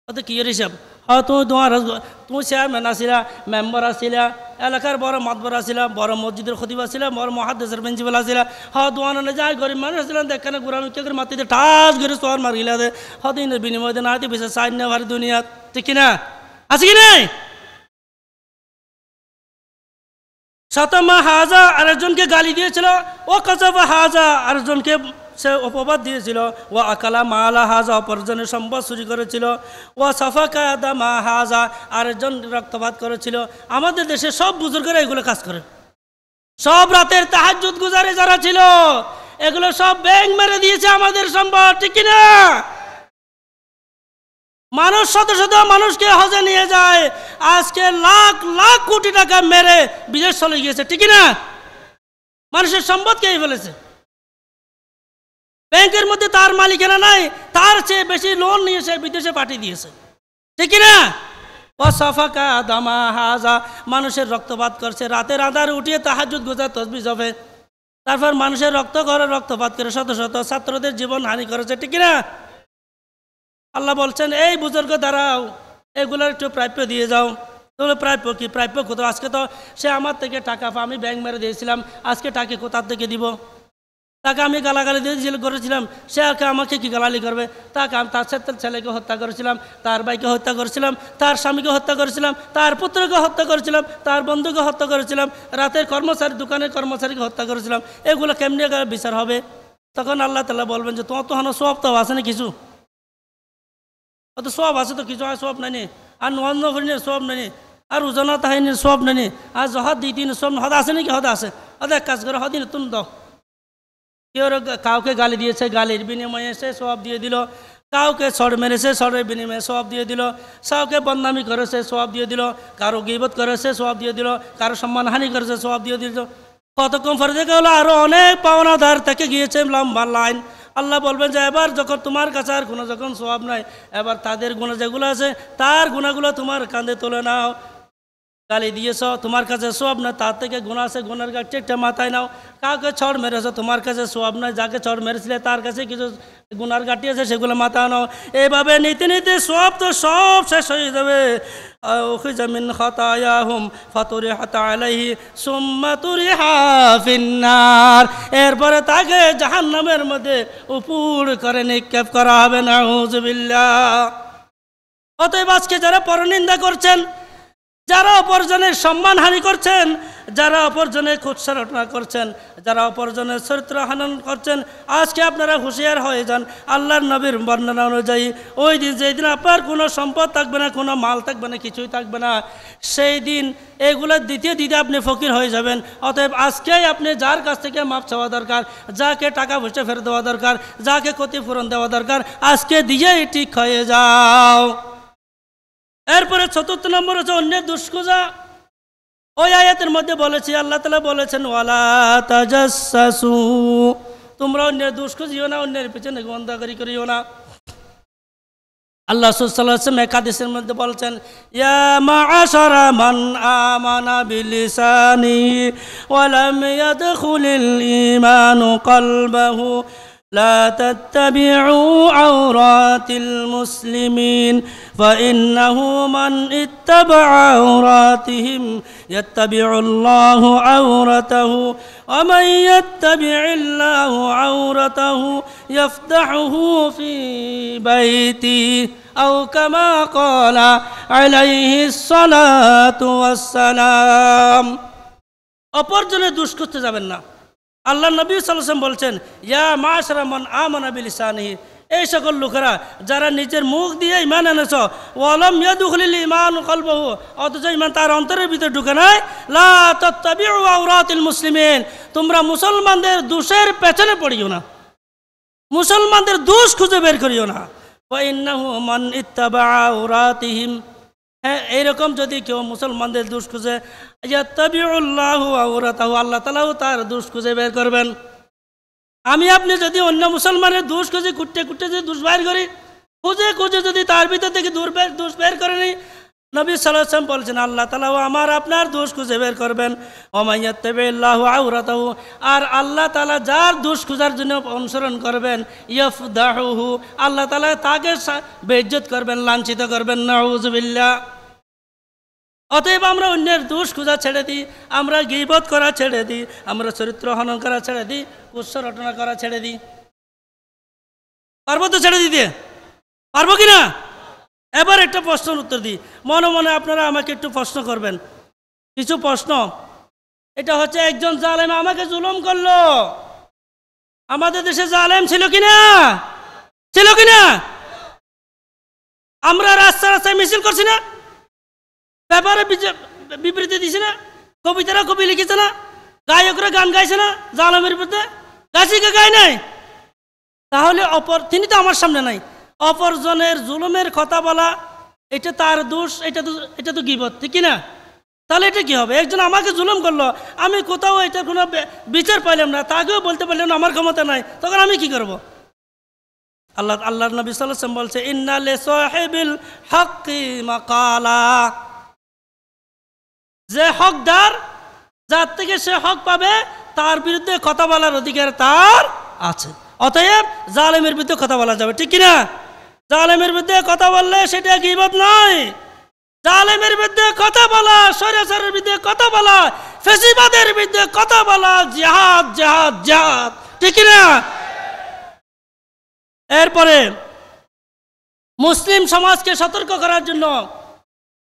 হয়তো কি হিসাব, হয়তো তুমি চেয়ারম্যান আসিলা, মেম্বার আসিলা, এলাকার বড় মাতবর আসিলা, বড় মসজিদের খতিব আসিলা, বড় মহাদ্দেশের প্রিন্সিপাল আসিলা, হয়তো দোয়ানে যায় গরিব মানুষ আসছিলেন, দেখেন ঘুরামি কে করে মাতিতে ঠাস করে সোয়ার মার গিলা দে, হয়তো ইনের বিনিময় দেন হয়তো বেশি সাইড না ভারি দুনিয়াত, ঠিক কিনা? আছে কি নাই? শাতামা হাজা আরেকজনকে গালি দিয়েছিল, ও কাযাফা হাজা আরেকজনকে সে অপবাদ দিয়েছিল, ও আকালা মালা হাজা অপরজনের সম্পদ চুরি করেছিল, ও সাফাকা দামা হাজা আরেকজন রক্তপাত করেছিল। আমাদের দেশে সব বুজুর্গরা এগুলো কাজ করে, সব রাতের তাহাজ্জুদ গুজারে যারা ছিল, এগুলো সব ব্যাংক মেরে দিয়েছে আমাদের সম্পদ, ঠিক কিনা? মানুষ শত শত মানুষকে হজে নিয়ে যায়, আজকে লাখ লাখ কোটি টাকা মেরে বিদেশ চলে গিয়েছে, ঠিক না? মানুষের সম্পদ খেয়ে ফেলেছে। ব্যাংকের মধ্যে তার মালিকানা নাই, তার চেয়ে বেশি লোন নিয়ে সে বিদেশে পাঠিয়ে দিয়েছে, ঠিক না? ওয়াসাফাকা দামা হাজা মানুষের রক্তপাত করছে, রাতের আঁধারে উঠিয়ে তাহাজ্জুদ গুজার তসবিহ জপে, তারপর মানুষের রক্তপাত করে শত শত ছাত্রদের জীবন হানি করেছে, ঠিক না? আল্লাহ বলছেন, এই বুজুর্গ দাঁড়াও, এগুলোর একটু প্রাপ্য দিয়ে যাও। তাহলে প্রাপ্য কি? প্রাপ্য কোথাও? আজকে তো সে আমার থেকে টাকা আমি ব্যাংক মেরে দিয়েছিলাম, আজকে টাকা কোথার থেকে দিব? তাকে আমি গালাগালি দিয়ে করেছিলাম, সে আমাকে কি গালালি করবে? তাকে তার ছেলেকে হত্যা করেছিলাম, তার ভাইকে হত্যা করেছিলাম, তার স্বামীকে হত্যা করেছিলাম, তার পুত্রকে হত্যা করেছিলাম, তার বন্ধুকে হত্যা করেছিলাম, রাতের কর্মচারী দোকানের কর্মচারীকে হত্যা করেছিলাম, এগুলো কেমনি বিচার হবে? তখন আল্লাহ তাআলা বলবেন যে তোমার তো হানো সব তো আছে না কিছু, অত সব আছে তো কিছু, আর সব নাই, আর নোয়াজ নফরিনের সব নাই, আর উজানা তাহিনীর সব নাই, আর জহাদ দিন সব হদ আছে নাকি? হদ আছে। হদ এক কাজ করে হদিন তুমি দাও। কেউ কাউকে গালি দিয়েছে, গালির বিনিময়ে সে সব দিয়ে দিল, কাউকে ছড় মেরেছে, ছড়ের বিনিময়ে সব দিয়ে দিল, কাউকে বদনামি করেছে সব দিয়ে দিল, কারো গীবত করেছে সব দিয়ে দিল, কারো সম্মানহানি করেছে সব দিয়ে দিল। কত কম ফরে দেখা হলো, আরও অনেক পাওনাদার থেকে গিয়েছে লম্বা লাইন। আল্লাহ বলবেন যে এবার যখন তোমার কাছে আর কোনো যখন সওয়াব নাই, এবার তাদের গুণা যেগুলো আছে তার গুণাগুলো তোমার কাঁধে তুলে নাও। গালি দিয়েছ, তোমার কাছে সওয়াব না, তার থেকে গুণা আছে, গুণার গাছটা একটা মাথায় নাও। কাউকে ছড় মেরেছ, তোমার কাছে সওয়াব নয়, যাকে ছড় মেরেছিলে তার কাছে কিছু গুণার গাঁটি আছে, সেগুলো মাথায় নাও। এইভাবে নিতে নিতে সব তো সব শেষ হয়ে যাবে। উখিযা মিন খাতায়াহুম ফাতুরিহাত আলাইহি সুম্মা তুরিহা ফিন্নার, এরপরে তাকে জাহান্নামের মধ্যে উপুড় করে নিক্ষেপ করা হবে। নাউযুবিল্লাহ। অতএব আজকে যারা পরনিন্দা করছেন, যারা অপরজনের সম্মানহানি করছেন, যারা অপরজনের কুৎসারটনা করছেন, যারা অপরজনের চরিত্র হনন করছেন, আজকে আপনারা হুঁশিয়ার হয়ে যান। আল্লাহর নবীর বর্ণনা অনুযায়ী ওই দিন, যেই দিন আপনার কোনো সম্পদ থাকবে না, কোনো মাল থাকবে না, কিছুই থাকবে না, সেই দিন এগুলো দিতে দিতে আপনি ফকির হয়ে যাবেন। অতএব আজকেই আপনি যার কাছ থেকে মাপ চাওয়া দরকার, যাকে টাকা পয়সা ফেরত দেওয়া দরকার, যাকে ক্ষতিপূরণ দেওয়া দরকার, আজকে দিয়েই ঠিক হয়ে যাও। এরপরে ৪র্থ নম্বর হচ্ছে অন্যের দুষ্কুজা। ওই আয়াতের মধ্যে বলেছি, আল্লাহ তাআলা বলেছেন ওয়ালা তাজাসসু, তোমরা অন্যের দুষ্কুজিও না, অন্যের পিছনে গোয়েন্দাগিরি করিও না। আল্লাহ সাল্লাল্লাহু আলাইহি ওয়াসাল্লাম এক হাদিসের মধ্যে বলছেন ইয়া মাআশারা মান আমানা বিলিসানি ওয়া লাম ইয়াদখুলিল ঈমানু কলবাহু لا تتبعوا عورات المسلمين فإنه من اتبع عوراتهم يتبع الله عورته ومن يتبع الله عورته يفضحه في بيته أو كما قال عليه الصلاة والسلام। অপরজনের দোষ করতে যাবেন না। আল্লাহ নবী সাল্লাল্লাহু আলাইহি ওয়াসাল্লাম বলছেন ইয়া মাশারা মান আমানা বিলিসানিহি, এই সকল লোকেরা যারা নিজের মুখ দিয়ে ঈমান এনেছ, ওয়ালাম ইয়াদখুলিল ঈমান কলবহু, অথচ ঈমান তার অন্তরের ভিতরে ঢুকে নাই, লা তাত্তাবিউ আওরাতিল মুসলিমিন, তোমরা মুসলমানদের দোষের পেছনে পড়িও না, মুসলমানদের দোষ খুঁজে বের করিও না। ওয়া ইন্নাহু মান ইত্তাবা আওরাতিহিম, হ্যাঁ এইরকম যদি কেউ মুসলমানদের দোষ খুঁজে, ইয়াত্তাবিউল্লাহু আওরাতাহু, আল্লাহ তাআলাও তার দোষ খুঁজে বের করবেন। আমি আপনি যদি অন্য মুসলমানের দোষ খুঁজে কুটে কুটে যদি দোষ বের করি, খুঁজে খুঁজে যদি তার ভিতর থেকে দোষ বের করে নিই, নবী সাল্লাল্লাহু আলাইহি ওয়াসাল্লাম বলছেন আল্লাহ তাআলাও আমার আপনার দোষ খুঁজে বের করবেন। ওয়া মান ইয়াত্তাবিউল্লাহু আওরাতাহু, আর আল্লাহ তাআলা যার দোষ খোঁজার জন্য অনুসরণ করবেন, ইয়াফদাহুহু, আল্লাহ তাআলা তাকে বেইজ্জত করবেন, লাঞ্ছিত করবেন। নাউযুবিল্লাহ। অতএব আমরা অন্যের দোষ খোঁজা ছেড়ে দিই, আমরা গীবত করা ছেড়ে দিই, আমরা চরিত্র হনন করা ছেড়ে দিই, কুৎসা রটনা করা ছেড়ে দিই। পারবো তো ছেড়ে দিতে? পারবো কি না? এবার একটা প্রশ্নের উত্তর দিই, মনে মনে আপনারা আমাকে একটু প্রশ্ন করবেন, কিছু প্রশ্ন। এটা হচ্ছে একজন জালেম আমাকে জুলুম করলো, আমাদের দেশে জালেম ছিল কিনা? ছিল কিনা? আমরা রাস্তায় রাস্তায় মিছিল করছি না, ব্যাপারে বিবৃতি দিছে না, কবিতারা কবি লিখেছে না, গায়করা গান গাইছে না জালেমের বিরুদ্ধে? গাছি কে গায় নাই? তাহলে তিনি তো আমার সামনে নাই, অপরজনের জুলুমের কথা বলা এটা তার দোষ, এটা তো গীবত, ঠিক না? তাহলে এটা কি হবে? একজন আমাকে জুলুম করলো, আমি কোথাও এটা কোনো বিচার পাইলাম না, তাকেও বলতে পারলাম না আমার ক্ষমতা নাই, তখন আমি কি করব? আল্লাহর নবী সাল্লাল্লাহু আলাইহি ওয়াসাল্লাম বলছে ইন্না লিসাহিবিল হাক্কি মাকালা, যে হকদার, যার থেকে সে হক পাবে, তার বিরুদ্ধে কথা বলার অধিকার তার আছে। অতএব জালেমের বিরুদ্ধে কথা বলা যাবে, ঠিক কিনা? জালেমের বিরুদ্ধে কথা বললে সেটা গীবত নয়। জালেমের বিরুদ্ধে কথা বলা, স্বৈরাচারের বিরুদ্ধে কথা বলা, ফ্যাসিবাদের বিরুদ্ধে কথা বলা জিহাদ, জিহাদ, জিহাদ, ঠিক কিনা? এরপরে মুসলিম সমাজকে সতর্ক করার জন্য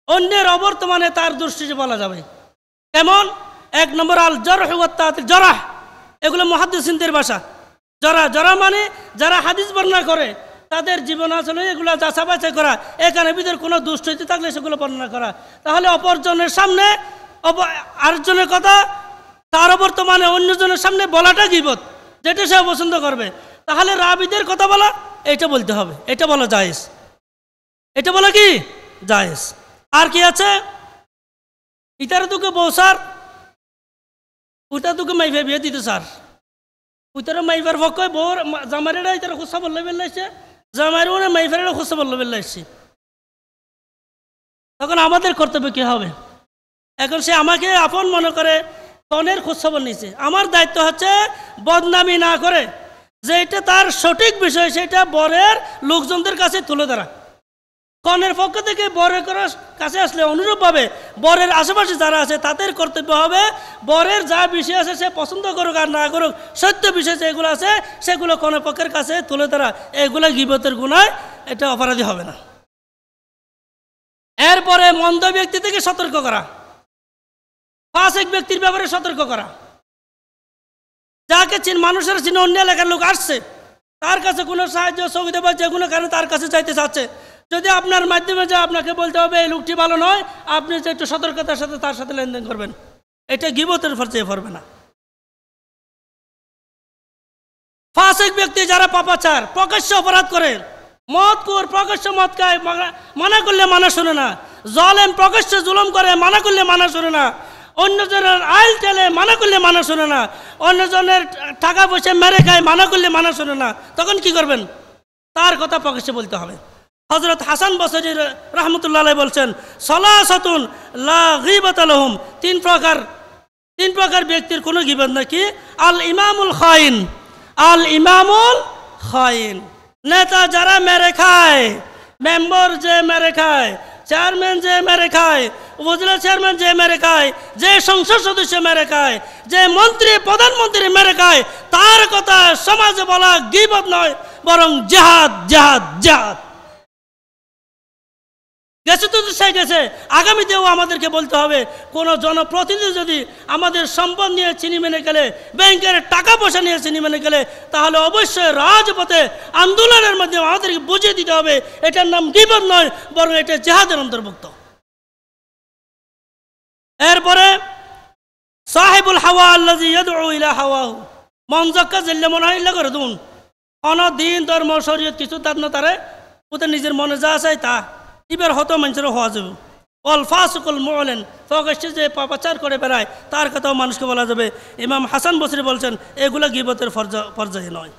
অন্যের অবর্তমানে তার দৃষ্টিতে বলা যাবে। কেমন? 1 নম্বর আল জারহ ওয়াত তা'দীল। জারাহ এগুলো মুহাদ্দিসিনদের ভাষা। জরা মানে যারা হাদিস বর্ণনা করে তাদের জীবন আসলে এগুলো যাচাই বাছাই করা, এখানে ভিতরে কোনো দুষ্টনীতি থাকলে সেগুলো বর্ণনা করা। তাহলে অপরজনের সামনে আরেকজনের কথা তার অবর্তমানে অন্যজনের সামনে বলাটা গীবত, যেটা সে পছন্দ করবে। তাহলে রাবীদের কথা বলা, এটা বলতে হবে, এটা বলা জায়েজ, এটা বলা কি জায়েজ। আর কি আছে? ইতারে তোকে বউ সার, ওইটা তোকে মাইফে বিয়ে দিতে সার, ওইটারও মাইফার পক্ষে বউর জামাইরা ইতারা খুশা বললে বেল্লাইছে, জামাইরও মাইফারেরা খুশা বললে বেল্লাইছে। তখন আমাদের কর্তব্য কি হবে? এখন সে আমাকে আপন মনে করে কনের খোঁজখবর নিয়েছে, আমার দায়িত্ব হচ্ছে বদনামি না করে যেটা তার সঠিক বিষয় সেটা বরের লোকজনদের কাছে তুলে ধরা। কনের পক্ষ থেকে বরের কাছে আসলে অনুরূপভাবে বরের আশেপাশে যারা আছে তাদের কর্তব্য হবে বরের যা বিষয় আছে সে পছন্দ করুক আর না করুক, সত্য বিষয় যেগুলো আছে সেগুলো কনের পক্ষের কাছে তুলে ধরা। এগুলো গীবতের গুনাহ, এটা অপরাধী হবে না। এরপরে মন্দ ব্যক্তি থেকে সতর্ক করা, ফাসিক ব্যক্তির ব্যাপারে সতর্ক করা। যাকে মানুষের চিনে অন্য এলাকার লোক আসছে, তার কাছে কোনো সাহায্য সহযোগিতা বা যে কোনো কারণে তার কাছে চাইতে চাচ্ছে, যদি আপনার মাধ্যমে যে আপনাকে বলতে হবে এই লোকটি ভালো নয়, আপনি যে একটু সতর্কতার সাথে তার সাথে লেনদেন করবেন, এটা গীবতের পর্যায়ে পড়বে না। ফাসিক ব্যক্তি যারা পাপাচার, প্রকাশ্য অপরাধ করে, মদখোর প্রকাশ্য মদ খায়, মানা করলে মানা শোনে না, জালেম প্রকাশ্য জুলুম করে, মানা করলে মানা শোনে না, অন্যজনের আইল টেলে, মানা করলে মানা শোনে না, অন্যজনের টাকা পয়সা মেরে খায়, মানা করলে মানা শোনে না, তখন কি করবেন? তার কথা প্রকাশ্যে বলতে হবে। হযরত হাসান বসরি রাহমাতুল্লাহ আলাইহি বলছেন, সালাসাতুন লা গীবাতা লাহুম, তিন প্রকার ব্যক্তির কোনো গীবত নাই। কি? আল ইমামুল খাইন, আল ইমামুল খাইন, নেতা যারা মেরে খায়, মেম্বার যে মেরে খায়, চেয়ারম্যান যে মেরে খায়, উপজেলা চেয়ারম্যান যে মেরে খায়, যে সংসদ সদস্য মেরে খায়, যে মন্ত্রী প্রধানমন্ত্রী মেরে খায়, তার কথা সমাজে বলা গীবত নয়, বরং জিহাদ, জিহাদ, জিহাদ। গেছে তো সেই গেছে, আগামীতেও আমাদেরকে বলতে হবে, কোনো জনপ্রতিনিধি যদি আমাদের সম্পদ নিয়ে চিনি মেনে গেলে, ব্যাংকের টাকা পয়সা নিয়ে চিনি মেনে গেলে, তাহলে অবশ্যই রাজপথে আন্দোলনের মাধ্যমে আমাদেরকে বুঝিয়ে দিতে হবে এটার নাম গীবত নয়, বরং এটা জিহাদের অন্তর্ভুক্ত। এরপরে সাহিবুল হাওয়া আল্লাযী ইয়াদউ ইলা হাওয়াহু, মন যক্কা জেল্লে মন হাইলা করে দুন অন দিন ধর্ম শরীয়ত কিছু তার না তারে ওতে নিজের মনে যা চাই তা এবার হতো মানুষের হওয়া যাবে। অল ফাসিকুল মু'লিন, প্রকাশ্যে যে পাপাচার করে বেড়ায় তার কথাও মানুষকে বলা যাবে। ইমাম হাসান বসরি বলছেন এগুলো গীবতের পর্যায়ে নয়।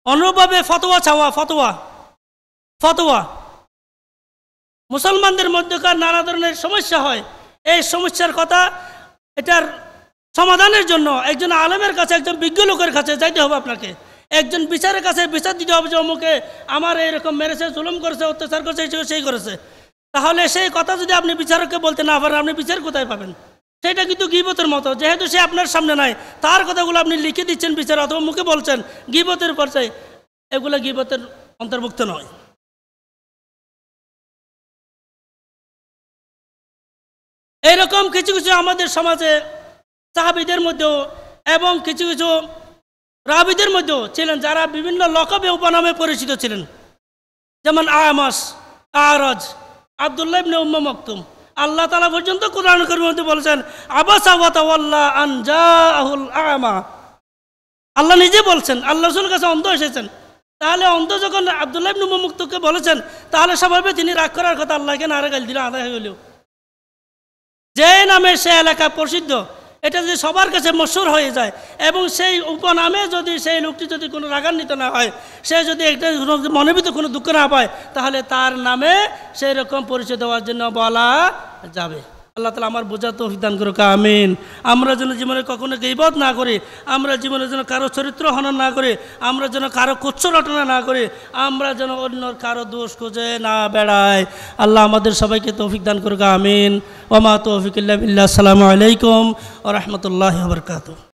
অনুরূপভাবে ফতোয়া চাওয়া, ফতোয়া মুসলমানদের মধ্যকার নানা ধরনের সমস্যা হয়, এই সমস্যার কথা এটার সমাধানের জন্য একজন আলেমের কাছে, একজন বিজ্ঞ লোকের কাছে যাইতে হবে। আপনাকে একজন বিচারের কাছে বিচার দিতে হবে যে অমুকে আমার এরকম মেরেছে, জুলুম করেছে, অত্যাচার করেছে, সেই করেছে। তাহলে সেই কথা যদি আপনি বিচারককে বলতে না পারেন, আপনি বিচার কোথায় পাবেন? সেটা কিন্তু গীবতের মতো, যেহেতু সে আপনার সামনে নাই, তার কথাগুলো আপনি লিখে দিচ্ছেন বিচার অথবা মুখে বলছেন, গীবতের পর্যায়ে, এগুলো গীবতের অন্তর্ভুক্ত নয়। এইরকম কিছু কিছু আমাদের সমাজে সাহাবীদের মধ্যেও এবং কিছু কিছু রাবীদের মধ্যেও ছিলেন যারা বিভিন্ন লকবে উপনামে পরিচিত ছিলেন, যেমন আমাস, আরজ, আব্দুল্লাহ ইবনে উম্মে মাকতুম। আল্লাহ তাআলা পর্যন্ত কোরআন কারীমের মধ্যে বলেছেন আবাসা ওয়া তাওয়াল্লা আন জাআহুল আ'মা। আল্লাহ নিজে বলছেন, আল্লাহ রাসূলের কাছে অন্ধ এসেছেন। তাহলে অন্ধ যখন আব্দুল্লাহ ইবনে উম্মে মাকতুমকে বলেছেন, তাহলে স্বাভাবিক তিনি রাগ করার কথা, আল্লাহকে নারে গাল দিল আদায় হয়ে গেল। যে নামে সে এলাকা প্রসিদ্ধ, এটা যদি সবার কাছে মশহুর হয়ে যায় এবং সেই উপনামে যদি সেই লোকটি যদি কোনো রাগান্বিত না হয়, সে যদি একটা মনের ভিতরে কোনো দুঃখ না পায়, তাহলে তার নামে সেই রকম পরিচয় দেওয়ার জন্য বলা যাবে। আল্লাহ তাআলা আমার বোঝা তৌফিক দান করুক, আমিন। আমরা যেন জীবনে কখনো গীবত না করি, আমরা জীবনে যেন কারো চরিত্র হনন না করি, আমরা যেন কারো কুচ্ছ রটনা না করি, আমরা যেন অন্যর কারো দোষ খুঁজে না বেড়াই। আল্লাহ আমাদের সবাইকে তৌফিক দান করুক, আমিন। ওয়া মা তৌফিক ইল্লা বিল্লাহ। আসসালামু আলাইকুম ওয়া রাহমাতুল্লাহি ওয়া বারাকাতুহু।